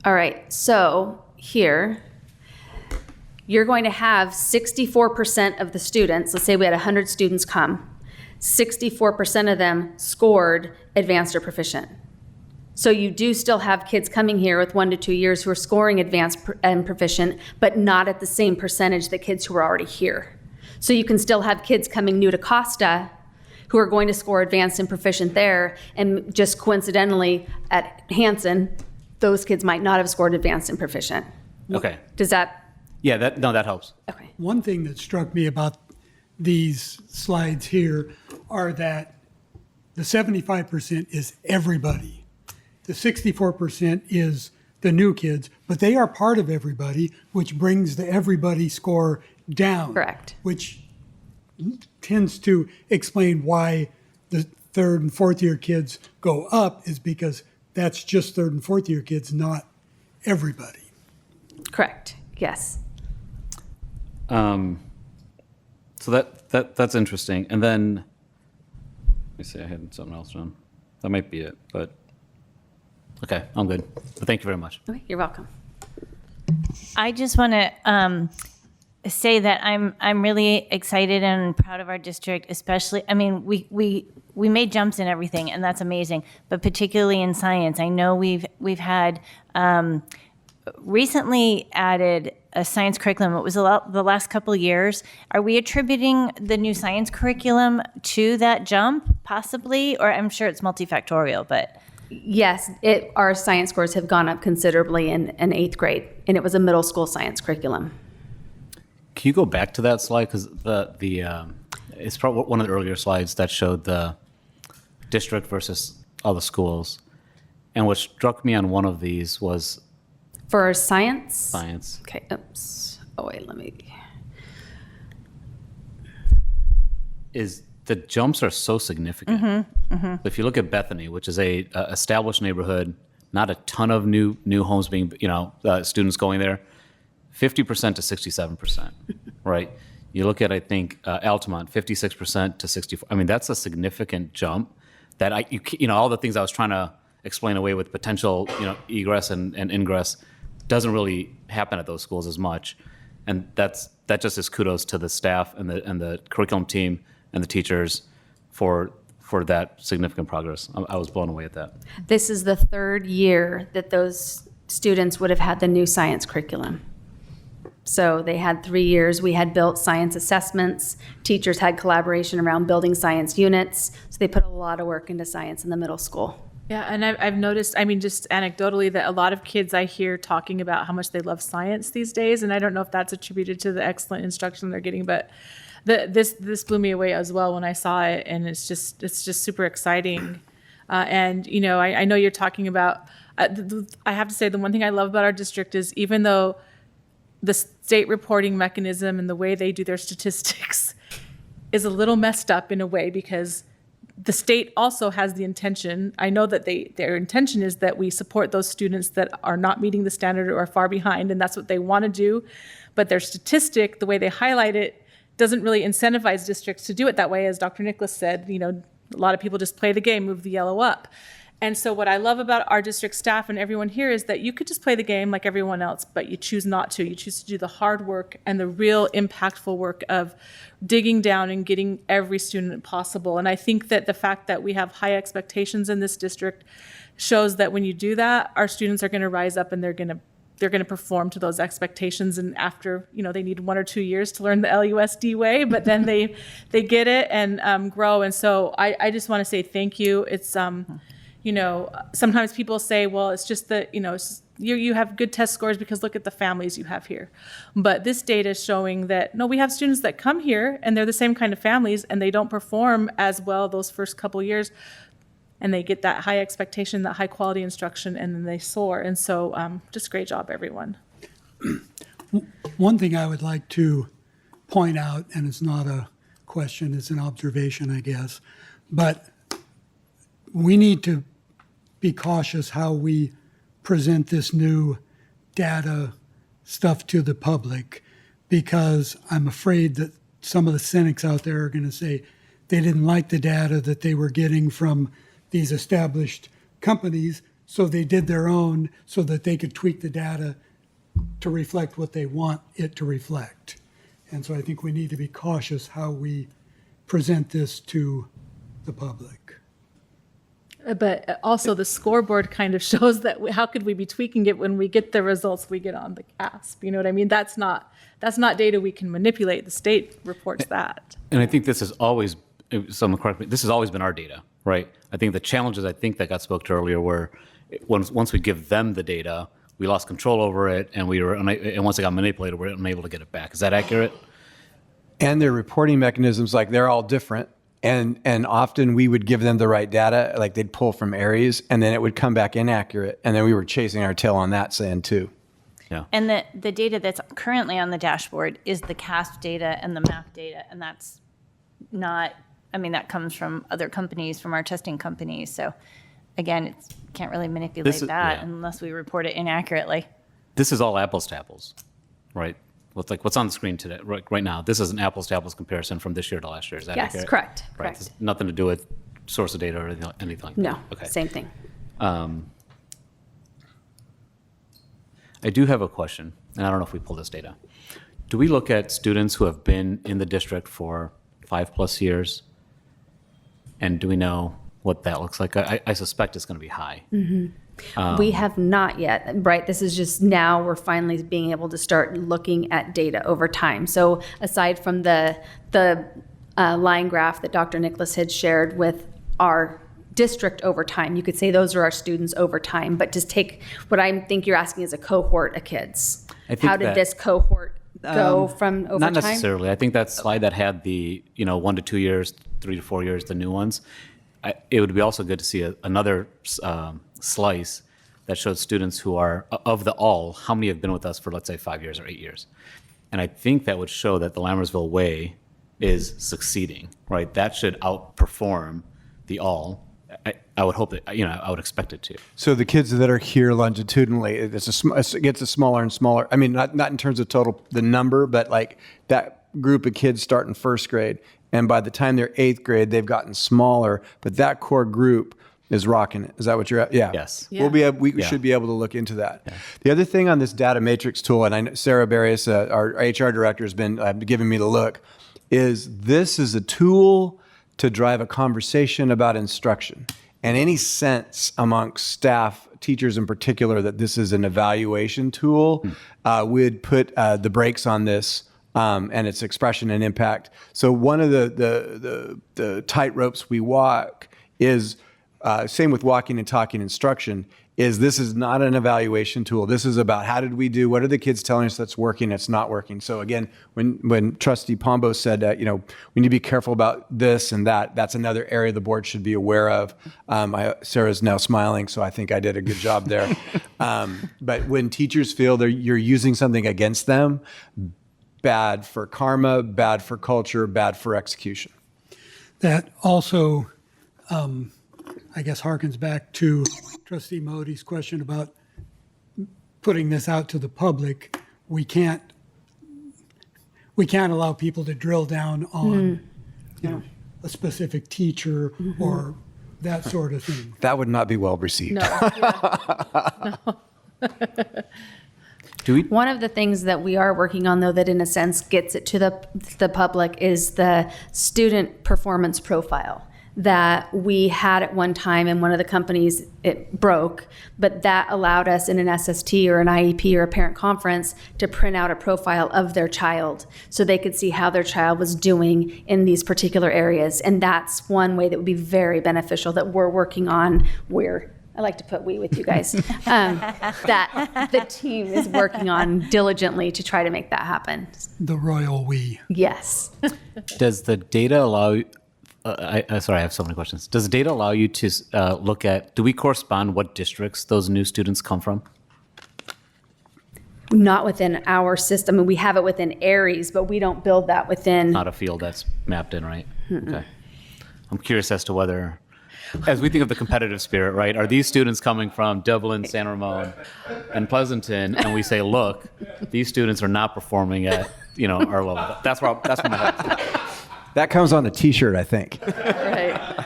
All right, so here, you're going to have 64% of the students, let's say we had 100 students come, 64% of them scored advanced or proficient. So you do still have kids coming here with 1 to 2 years who are scoring advanced and proficient, but not at the same percentage that kids who are already here. So you can still have kids coming new to Costa who are going to score advanced and proficient there, and just coincidentally at Hanson, those kids might not have scored advanced and proficient. Okay. Does that, Yeah, that helps. okay. One thing that struck me about these slides here are that the 75% is everybody. The 64% is the new kids, but they are part of everybody, which brings the everybody score down. Correct. Which tends to explain why the third and fourth year kids go up, is because that's just third and fourth year kids, not everybody. Correct, yes. So that's interesting. And then, let me see, I had something else on. That might be it, but, okay, I'm good. But thank you very much. Okay, you're welcome. I just want to say that I'm really excited and proud of our district, especially, I mean, we made jumps in everything, and that's amazing, but particularly in science. I know we've had recently added a science curriculum. It was the last couple of years. Are we attributing the new science curriculum to that jump, possibly? Or I'm sure it's multifactorial, but... Yes, our science scores have gone up considerably in 8th grade, and it was a middle school science curriculum. Can you go back to that slide? Because it's probably one of the earlier slides that showed the district versus all the schools. And what struck me on one of these was For science? science. Okay, oops. Oh, wait, let me. Is the jumps are so significant. If you look at Bethany, which is a established neighborhood, not a ton of new homes being, students going there, 50% to 67%, right? You look at, I think, Altamont, 56% to 64. I mean, that's a significant jump that all the things I was trying to explain away with potential, egress and ingress doesn't really happen at those schools as much. And that just is kudos to the staff and the curriculum team and the teachers for that significant progress. I was blown away at that. This is the 3rd year that those students would have had the new science curriculum. So they had 3 years. We had built science assessments. Teachers had collaboration around building science units. So they put a lot of work into science in the middle school. Yeah, and I've noticed, just anecdotally, that a lot of kids I hear talking about how much they love science these days, and I don't know if that's attributed to the excellent instruction they're getting, but this blew me away as well when I saw it, and it's just super exciting. And I know you're talking about. I have to say, the one thing I love about our district is, even though the state reporting mechanism and the way they do their statistics is a little messed up in a way, because the state also has the intention, I know that their intention is that we support those students that are not meeting the standard or are far behind, and that's what they want to do. But their statistic, the way they highlight it, doesn't really incentivize districts to do it that way. As Dr. Nicholas said, a lot of people just play the game, move the yellow up. And so what I love about our district staff and everyone here is that you could just play the game like everyone else, but you choose not to. You choose to do the hard work and the real impactful work of digging down and getting every student possible. And I think that the fact that we have high expectations in this district shows that when you do that, our students are going to rise up and they're going to perform to those expectations. And after, they need 1 or 2 years to learn the LUSD way, but then they get it and grow. And so I just want to say thank you. It's, sometimes people say, well, it's just that, you have good test scores because look at the families you have here. But this data is showing that, no, we have students that come here and they're the same kind of families and they don't perform as well those first couple years. And they get that high expectation, that high quality instruction, and then they soar. And so just great job, everyone. One thing I would like to point out, and it's not a question, it's an observation, I guess, but we need to be cautious how we present this new data stuff to the public because I'm afraid that some of the cynics out there are going to say they didn't like the data that they were getting from these established companies, so they did their own so that they could tweak the data to reflect what they want it to reflect. And so I think we need to be cautious how we present this to the public. But also the scoreboard kind of shows that how could we be tweaking it when we get the results we get on the CASP? You know what I mean? That's not data we can manipulate. The state reports that. And I think this has always, if someone correct me, this has always been our data, right? I think the challenges that got spoke to earlier were once we give them the data, we lost control over it, and and once it got manipulated, we're unable to get it back. Is that accurate? And their reporting mechanisms, like they're all different. And often we would give them the right data, like they'd pull from Aries, and then it would come back inaccurate. And then we were chasing our tail on that saying too. Yeah. And the data that's currently on the dashboard is the CASP data and the MAP data, and that's not, I mean, that comes from other companies, from our testing companies. So again, it can't really manipulate that unless we report it inaccurately. This is all apples to apples, right? What's on the screen today, right now. This is an apples to apples comparison from this year to last year. Is that Yes, accurate? correct. Right. Correct. It's nothing to do with source of data or anything like No, that. Okay. same thing. I do have a question, and I don't know if we pull this data. Do we look at students who have been in the district for 5+ years, and do we know what that looks like? I suspect it's going to be high. We have not yet, right? This is just now we're finally being able to start looking at data over time. So aside from the line graph that Dr. Nicholas had shared with our district over time, you could say those are our students over time, but just take what I think you're asking is a cohort of kids. I think How did this cohort go from over Not time? necessarily. I think that slide that had the 1 to 2 years, 3 to 4 years, the new ones. It would be also good to see another slice that shows students who are of the all, how many have been with us for, let's say, 5 years or 8 years. And I think that would show that the Lammersville way is succeeding, right? That should outperform the all. I would hope that, I would expect it to. So the kids that are here longitudinally, it gets a smaller and smaller. I mean, not in terms of total, the number, but like that group of kids start in first grade. And by the time they're 8th grade, they've gotten smaller. But that core group is rocking it. Is that what you're at? Yeah. Yes. We should be able to look into that. Yeah. The other thing on this data matrix tool, and I know Sarah Barrios, our HR director, has been giving me the look, is this is a tool to drive a conversation about instruction. And any sense amongst staff, teachers in particular, that this is an evaluation tool would put the brakes on this and its expression and impact. So one of the tightropes we walk is, same with walking and talking instruction, is this is not an evaluation tool. This is about how did we do, what are the kids telling us that's working, that's not working. So again, when Trustee Pombo said that, we need to be careful about this and that's another area the board should be aware of. Sarah's now smiling, so I think I did a good job there. But when teachers feel you're using something against them, bad for karma, bad for culture, bad for execution. That also, I guess, harkens back to Trustee Modi's question about putting this out to the public. We can't allow people to drill down on, a specific teacher or that sort of thing. That would not be well received. One of the things that we are working on, though, that in a sense gets it to the public is the student performance profile that we had at one time in one of the companies. It broke, but that allowed us in an SST or an IEP or a parent conference to print out a profile of their child so they could see how their child was doing in these particular areas. And that's one way that would be very beneficial that we're working on. I like to put we with you guys, that the team is working on diligently to try to make that happen. The royal we. Yes. Does the data allow sorry, I have so many questions. Does the data allow you to look at, do we correspond what districts those new students come from? Not within our system. I mean, we have it within Aries, but we don't build that within. Not a field that's mapped in, right? Okay. I'm curious as to whether as we think of the competitive spirit, right? Are these students coming from Dublin, San Ramon, and Pleasanton, and we say, look, these students are not performing at our level. That's where my head is. That comes on a T-shirt, I think. Right.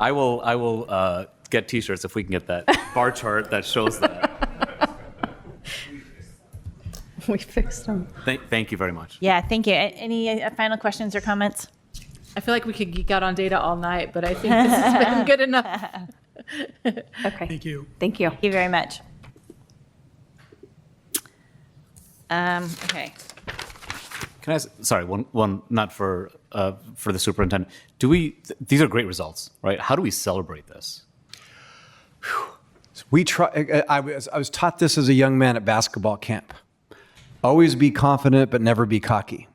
I will get T-shirts if we can get that bar chart that shows that. We fixed them. Thank you very much. Yeah, thank you. Any final questions or comments? I feel like we could geek out on data all night, but I think this has been good enough. Okay. Thank you. Thank you. Thank you very much. Okay. Can I ask, sorry, one not for the superintendent. These are great results, right? How do we celebrate this? We try. I was taught this as a young man at basketball camp. Always be confident, but never be cocky.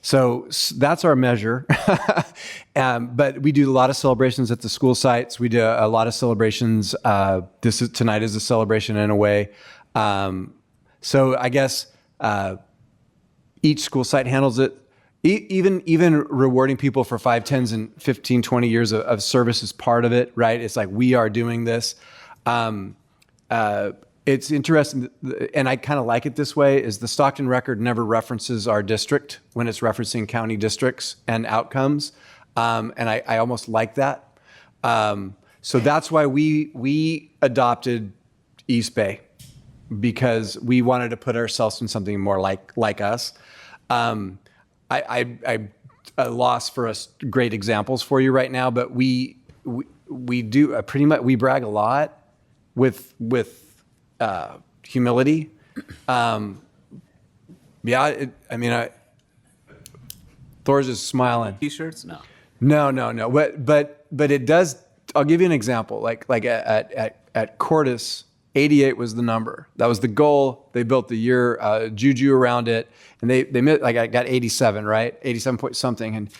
So that's our measure. But we do a lot of celebrations at the school sites. We do a lot of celebrations. Tonight is a celebration in a way. So I guess each school site handles it. Even rewarding people for 5, 10s, and 15, 20 years of service is part of it, right? It's like, we are doing this. It's interesting, and I kind of like it this way, is the Stockton Record never references our district when it's referencing county districts and outcomes. And I almost like that. So that's why we adopted East Bay, because we wanted to put ourselves in something more like us. I lost for us great examples for you right now, but we do pretty much, we brag a lot with humility. Thor's is smiling. T-shirts? No. No. But it does. I'll give you an example. Like at Cordis, 88 was the number. That was the goal. They built the year juju around it, and they I got 87, right? 87 point something, and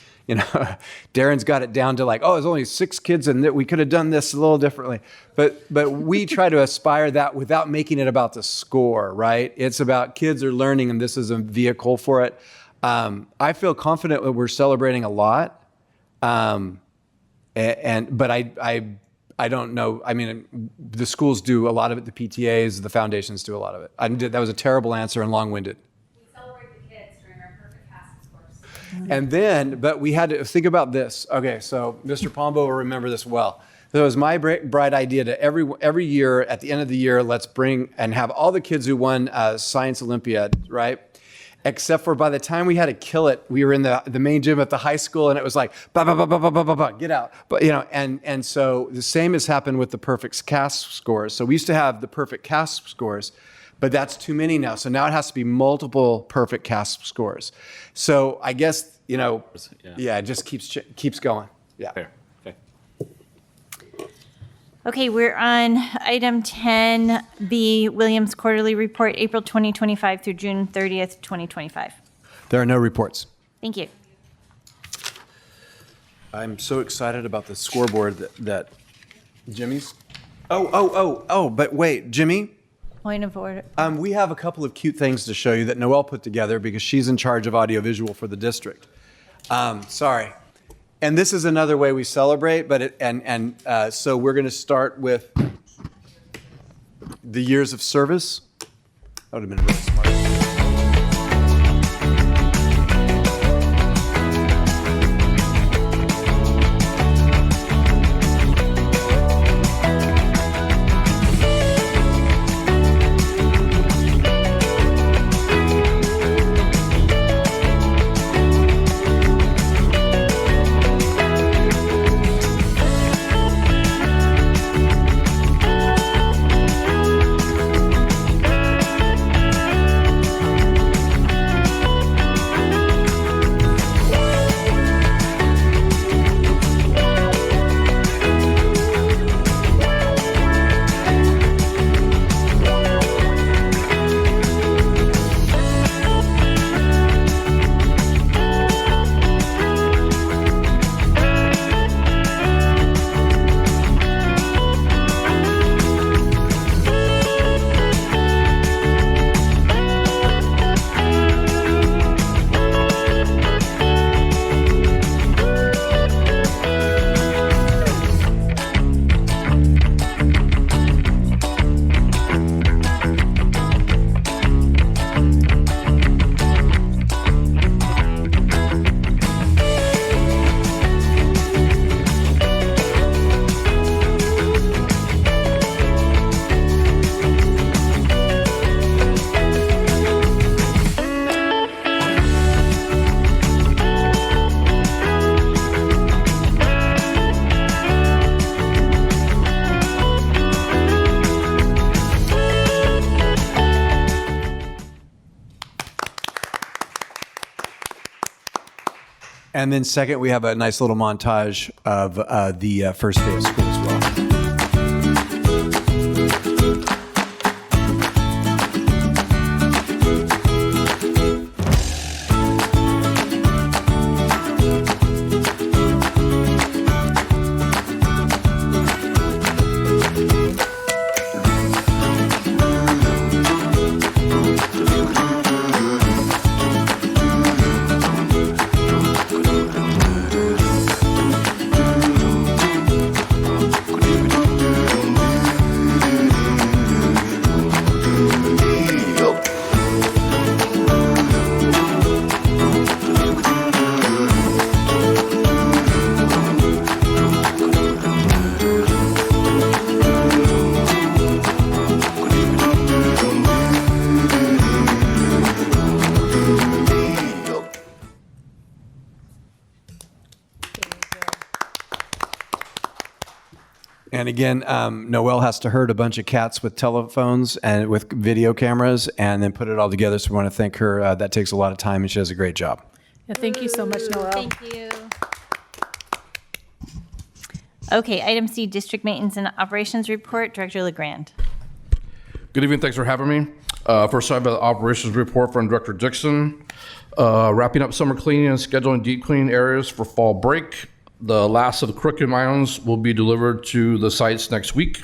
Darren's got it down to there's only 6 kids, and we could have done this a little differently. But we try to aspire that without making it about the score, right? It's about kids are learning, and this is a vehicle for it. I feel confident that we're celebrating a lot, but I don't know. I mean, the schools do a lot of it. The PTAs, the foundations do a lot of it. That was a terrible answer and long-winded. We celebrate the kids during our perfect CASA scores. And then, but we had to think about this. Okay, so Mr. Pombo will remember this well. So it was my bright idea to every year, at the end of the year, let's bring and have all the kids who won Science Olympiad, right? Except for by the time we had to kill it, we were in the main gym at the high school, and it was like, get out. But and so the same has happened with the perfect CAS scores. So we used to have the perfect CAS scores, but that's too many now. So now it has to be multiple perfect CAS scores. So I guess it just keeps going. Yeah. Fair. Okay. Okay, we're on item 10B, Williams Quarterly Report, April 2025 through June 30th, 2025. There are no reports. Thank you. I'm so excited about the scoreboard that Jimmy's. Oh, but wait, Jimmy, Point of order. we have a couple of cute things to show you that Noelle put together because she's in charge of audiovisual for the district. Sorry. And this is another way we celebrate, but so we're going to start with the years of service. That would have been really smart. And then second, we have a nice little montage of the first day of school as well. And again, Noelle has to herd a bunch of cats with telephones and with video cameras and then put it all together. So we want to thank her. That takes a lot of time and she does a great job. Yeah, thank you so much, Noelle. Thank you. Okay, item C, District Maintenance and Operations Report, Director LeGrand. Good evening, thanks for having me. First, I have the operations report from Director Dixon. Wrapping up summer cleaning and scheduling deep cleaning areas for fall break. The last of the curriculum items will be delivered to the sites next week.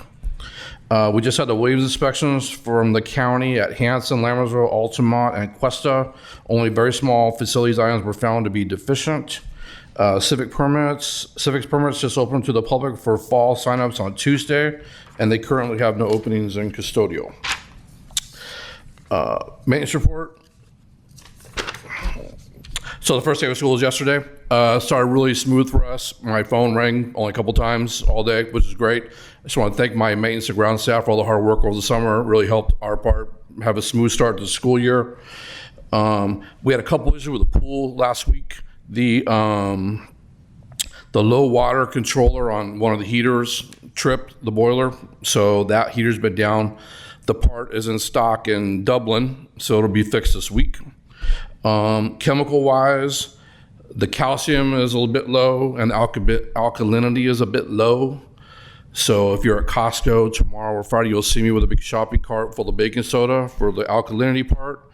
We just had the waves inspections from the county at Hanson, Lammersville, Altamont, and Cuesta. Only very small facilities items were found to be deficient. Civics permits just opened to the public for fall signups on Tuesday, and they currently have no openings in custodial. Maintenance report. So the first day of school was yesterday. Started really smooth for us. My phone rang only a couple times all day, which is great. I just want to thank my maintenance and ground staff for all the hard work over the summer. It really helped our part have a smooth start to the school year. We had a couple issues with the pool last week. The low water controller on one of the heaters tripped the boiler, so that heater's been down. The part is in stock in Dublin, so it'll be fixed this week. Chemical wise, the calcium is a little bit low and the alkalinity is a bit low. So if you're at Costco tomorrow or Friday, you'll see me with a big shopping cart full of baking soda for the alkalinity part.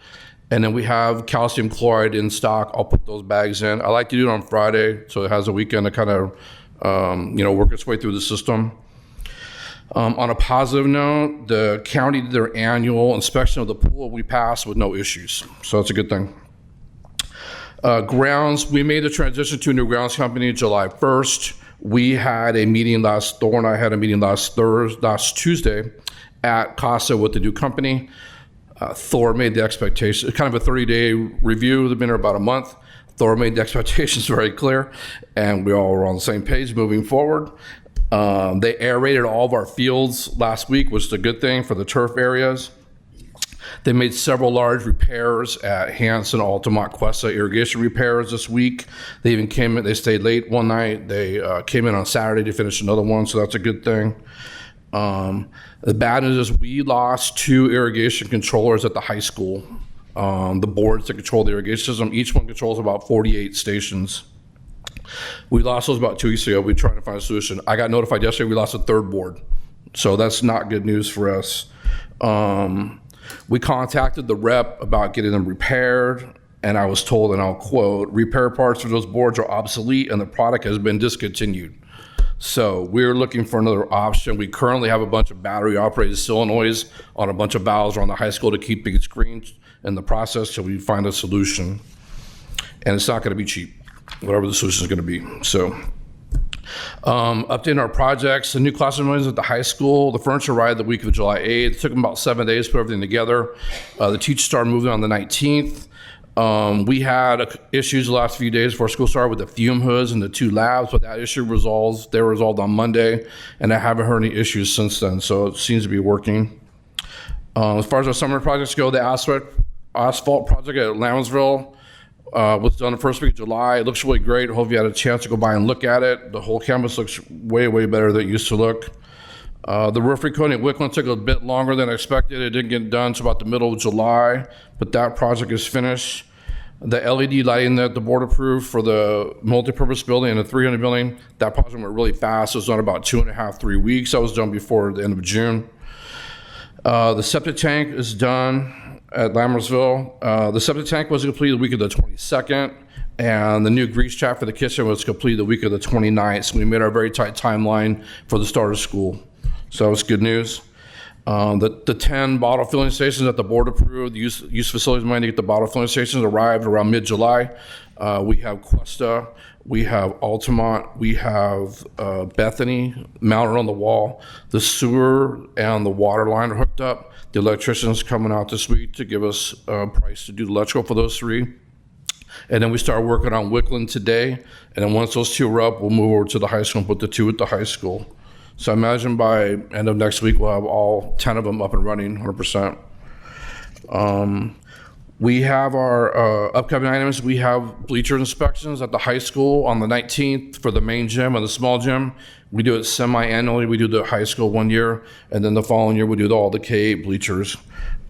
And then we have calcium chloride in stock. I'll put those bags in. I like to do it on Friday, so it has a weekend to kind of, work its way through the system. On a positive note, the county did their annual inspection of the pool. We passed with no issues, so that's a good thing. Grounds, we made the transition to a new grounds company July 1st. We had a meeting Thor and I had a meeting last Tuesday at CASA with the new company. Thor made the expectations, kind of a 30-day review. They've been here about a month. Thor made the expectations very clear, and we all were on the same page moving forward. They aerated all of our fields last week, which is a good thing for the turf areas. They made several large repairs at Hanson, Altamont, Cuesta irrigation repairs this week. They even came in, they stayed late one night. They came in on Saturday to finish another one, so that's a good thing. The bad news is we lost 2 irrigation controllers at the high school. The boards that control the irrigation system, each one controls about 48 stations. We lost those about 2 weeks ago. We're trying to find a solution. I got notified yesterday we lost a 3rd board. So that's not good news for us. We contacted the rep about getting them repaired, and I was told, and I'll quote, repair parts for those boards are obsolete and the product has been discontinued. So we're looking for another option. We currently have a bunch of battery operated solenoids on a bunch of valves around the high school to keep things green in the process till we find a solution. And it's not gonna be cheap, whatever the solution is gonna be. So updating our projects, the new classroom rooms at the high school, the furniture arrived the week of July 8th. It took them about 7 days to put everything together. The teachers started moving on the 19th. We had issues the last few days before school started with the fume hoods and the 2 labs, but that issue they were resolved on Monday, and I haven't heard any issues since then, so it seems to be working. As far as our summer projects go, the asphalt project at Lammersville was done the first week of July. It looks really great. I hope you had a chance to go by and look at it. The whole campus looks way, way better than it used to look. The roof recoating at Wickland took a bit longer than expected. It didn't get done until about the middle of July, but that project is finished. The LED lighting that the board approved for the multipurpose building and the 300 building, that project went really fast. It was done about 2.5, 3 weeks. That was done before the end of June. The septic tank is done at Lammersville. The septic tank was completed the week of the 22nd, and the new grease trap for the kitchen was completed the week of the 29th. So we made our very tight timeline for the start of school. So that was good news. The 10 bottle filling stations that the board approved, the use facilities money to get the bottle filling stations arrived around mid-July. We have Cuesta, we have Altamont, we have Bethany mounted on the wall. The sewer and the water line are hooked up. The electrician's coming out this week to give us a price to do the electrical for those 3. And then we start working on Wickland today. And then once those 2 are up, we'll move over to the high school and put the 2 at the high school. So I imagine by end of next week, we'll have all 10 of them up and running 100%. We have our upcoming items. We have bleacher inspections at the high school on the 19th for the main gym and the small gym. We do it semi-annually. We do the high school 1 year, and then the following year we do all the K-8 bleachers.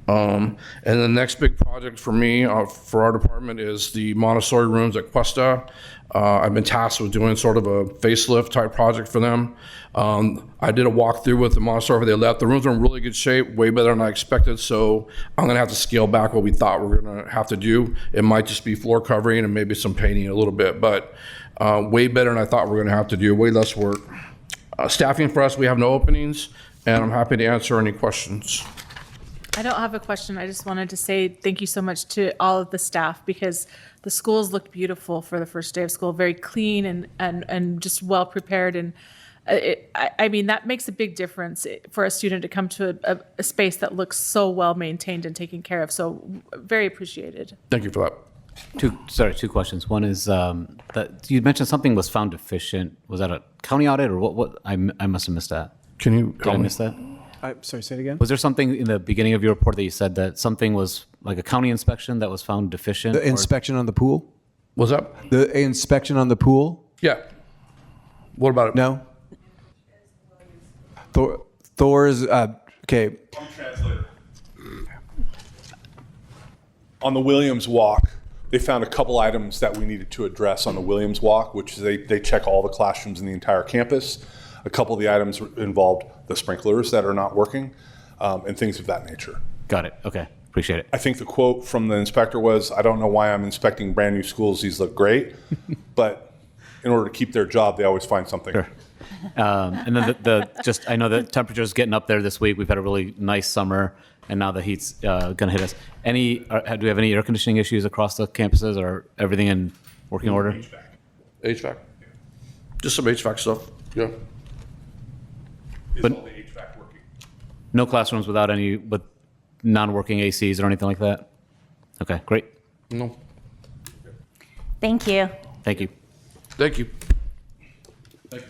And the next big project for me, for our department, is the Montessori rooms at Cuesta. I've been tasked with doing sort of a facelift type project for them. I did a walkthrough with the Montessori before they left. The rooms are in really good shape, way better than I expected, so I'm gonna have to scale back what we thought we were gonna have to do. It might just be floor covering and maybe some painting a little bit, but way better than I thought we were gonna have to do, way less work. Staffing for us, we have no openings, and I'm happy to answer any questions. I don't have a question. I just wanted to say thank you so much to all of the staff because the schools looked beautiful for the first day of school, very clean and just well prepared. And I mean, that makes a big difference for a student to come to a space that looks so well maintained and taken care of. So very appreciated. Thank you for that. Two questions. One is that you mentioned something was found deficient. Was that a county audit or what? I must have missed that. Can you Did I miss that? Sorry, say it again. Was there something in the beginning of your report that you said that something was like a county inspection that was found deficient? The inspection on the pool? What's up? The inspection on the pool? Yeah. What about it? No? Thor's, okay. Translator. On the Williams Walk, they found a couple items that we needed to address on the Williams Walk, which is they check all the classrooms in the entire campus. A couple of the items involved the sprinklers that are not working and things of that nature. Got it. Okay. Appreciate it. I think the quote from the inspector was, "I don't know why I'm inspecting brand new schools. These look great." But in order to keep their job, they always find something. Sure. And then I know the temperature's getting up there this week. We've had a really nice summer, and now the heat's going to hit us. Do we have any air conditioning issues across the campuses, or everything in working order? HVAC. Just some HVAC stuff. Yeah. Is all the HVAC working? No classrooms with non-working ACs or anything like that? Okay, great. No. Thank you. Thank you. Thank you. Thank you.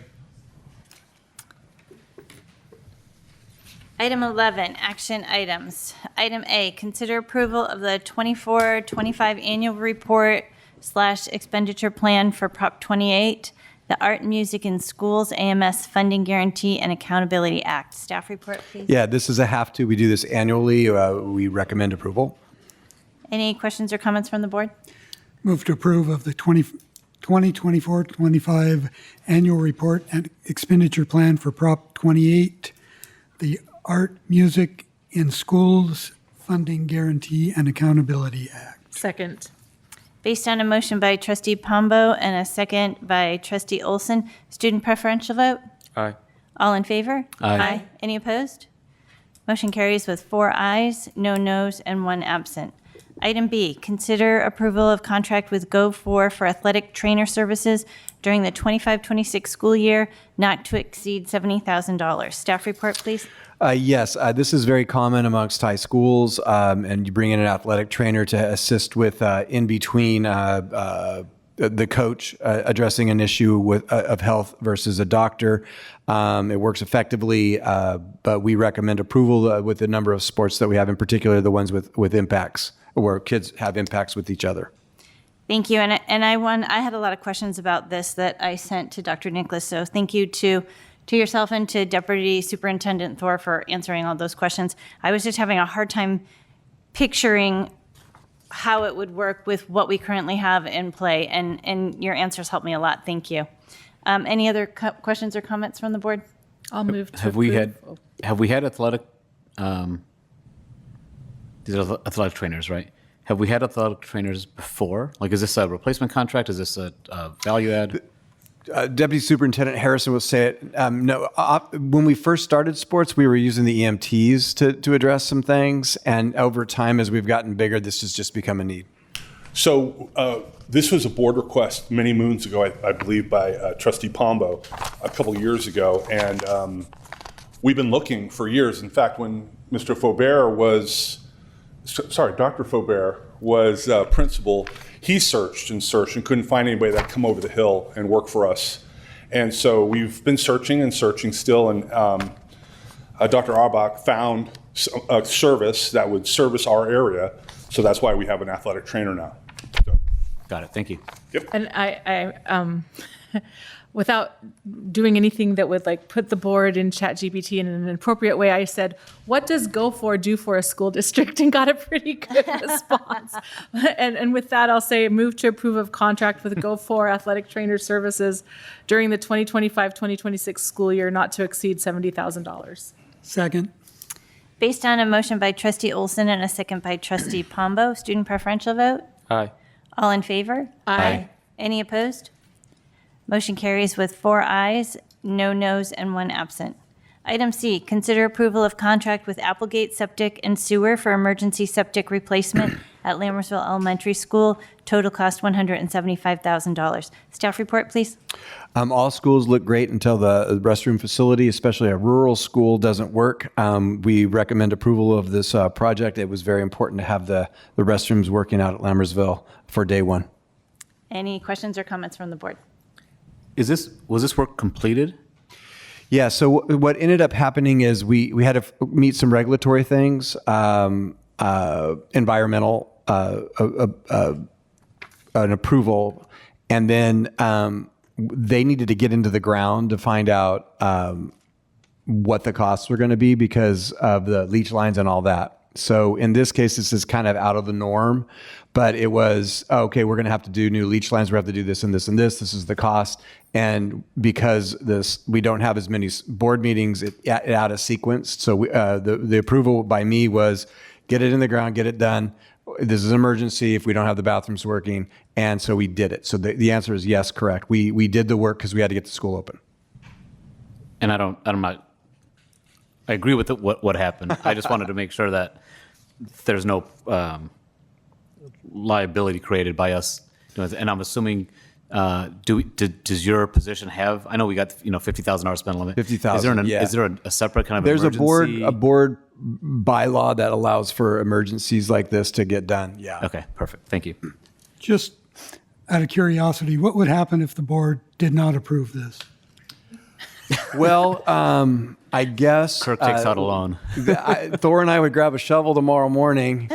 Item 11, action items. Item A, consider approval of the 24-25 annual report / expenditure plan for Prop 28, the Art and Music in Schools AMS Funding Guarantee and Accountability Act. Staff report, please. Yeah, this is a have to. We do this annually. We recommend approval. Any questions or comments from the board? Move to approve of the 2024-25 annual report and expenditure plan for Prop 28, the Art, Music in Schools Funding Guarantee and Accountability Act. Second. Based on a motion by trustee Pombo and a second by trustee Olson, student preferential vote? Aye. All in favor? Aye. Any opposed? Motion carries with 4 ayes, no noes, and 1 absent. Item B, consider approval of contract with Go4 for athletic trainer services during the 25-26 school year, not to exceed $70,000. Staff report, please. Yes, this is very common amongst high schools, and you bring in an athletic trainer to assist with in between the coach addressing an issue of health versus a doctor. It works effectively, but we recommend approval with the number of sports that we have, in particular the ones with impacts, where kids have impacts with each other. Thank you. And I had a lot of questions about this that I sent to Dr. Nicholas, so thank you to yourself and to Deputy Superintendent Thor for answering all those questions. I was just having a hard time picturing how it would work with what we currently have in play, and your answers helped me a lot. Thank you. Any other questions or comments from the board? I'll move to Have we approve. have we had athletic these are athletic trainers, right? Have we had athletic trainers before? Like, is this a replacement contract? Is this a value add? Deputy Superintendent Harrison will say it. No, when we first started sports, we were using the EMTs to address some things. And over time, as we've gotten bigger, this has just become a need. So this was a board request many moons ago, I believe, by Trustee Pombo a couple years ago. And we've been looking for years. In fact, when Mr. Faubert was, Dr. Faubert was principal, he searched and searched and couldn't find anybody that'd come over the hill and work for us. And so we've been searching and searching still. And Dr. Arbach found a service that would service our area. So that's why we have an athletic trainer now. So. Got it. Thank you. Yep. And I without doing anything that would like put the board in ChatGPT in an appropriate way, I said, what does Go4 do for a school district? And got a pretty good response. And with that, I'll say move to approve of contract with Go4 athletic trainer services during the 2025-2026 school year, not to exceed $70,000. Second. Based on a motion by trustee Olson and a second by trustee Pombo, student preferential vote? Aye. All in favor? Aye. Any opposed? Motion carries with 4 ayes, no noes, and 1 absent. Item C, consider approval of contract with Applegate Septic and Sewer for emergency septic replacement at Lammersville Elementary School. Total cost $175,000. Staff report, please. All schools look great until the restroom facility, especially a rural school, doesn't work. We recommend approval of this project. It was very important to have the restrooms working out at Lammersville for day one. Any questions or comments from the board? Was this work completed? Yeah, so what ended up happening is we had to meet some regulatory things, environmental, an approval, and then they needed to get into the ground to find out what the costs were going to be because of the leach lines and all that. So in this case, this is kind of out of the norm, but it was, okay, we're going to have to do new leach lines. We have to do this and this and this. This is the cost. And because we don't have as many board meetings, it out of sequence. So the approval by me was get it in the ground, get it done. This is an emergency if we don't have the bathrooms working. And so we did it. So the answer is yes, correct. We did the work because we had to get the school open. And I agree with what happened. I just wanted to make sure that there's no liability created by us doing it. And I'm assuming, does your position have? I know we got $50,000 spend limit. $50,000. Yeah. Is there a separate kind of There's emergency? a board bylaw that allows for emergencies like this to get done. Yeah. Okay, perfect. Thank you. Just out of curiosity, what would happen if the board did not approve this? Well, I guess Kirk takes out a loan. Thor and I would grab a shovel tomorrow morning,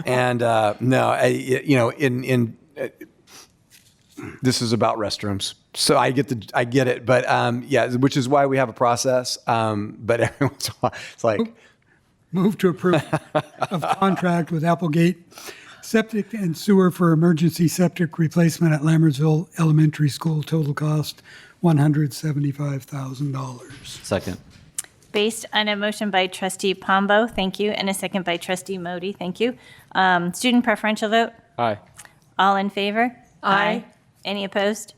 and this is about restrooms, so I get it, but yeah, which is why we have a process. But every once in a while, it's like Move to approve of contract with Applegate Septic and Sewer for emergency septic replacement at Lammersville Elementary School. Total cost $175,000. Second. Based on a motion by trustee Pombo, thank you, and a second by trustee Modi, thank you. Student preferential vote? Aye. All in favor? Aye. Any opposed?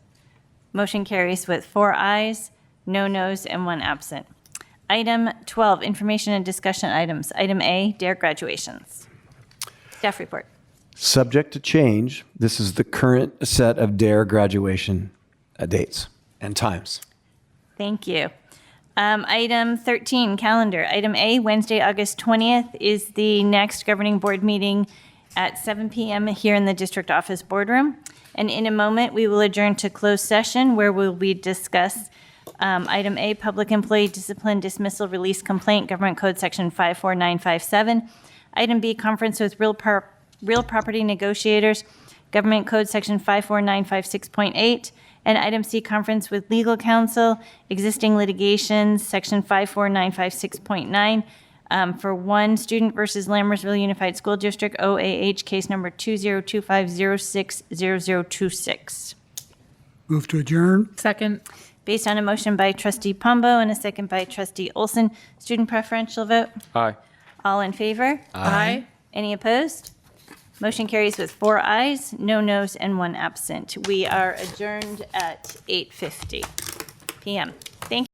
Motion carries with 4 ayes, no noes, and 1 absent. Item 12, information and discussion items. Item A, DARE graduations. Staff report. subject to change. This is the current set of DARE graduation dates and times. Thank you. Item 13, calendar. Item A, Wednesday, August 20th is the next governing board meeting at 7 p.m. here in the district office boardroom. And in a moment, we will adjourn to closed session where we discuss item A, public employee discipline dismissal release complaint, Government Code Section 54957. Item B, conference with real property negotiators, Government Code Section 54956.8. And item C, conference with legal counsel, existing litigations, Section 54956.9. for one student versus Lammersville Unified School District, OAH, case number 2025060026. Move to adjourn. Second. Based on a motion by trustee Pombo and a second by trustee Olson, student preferential vote. Aye. All in favor? Aye. Any opposed? Motion carries with 4 ayes, no noes, and 1 absent. We are adjourned at 8:50 p.m. Thank you.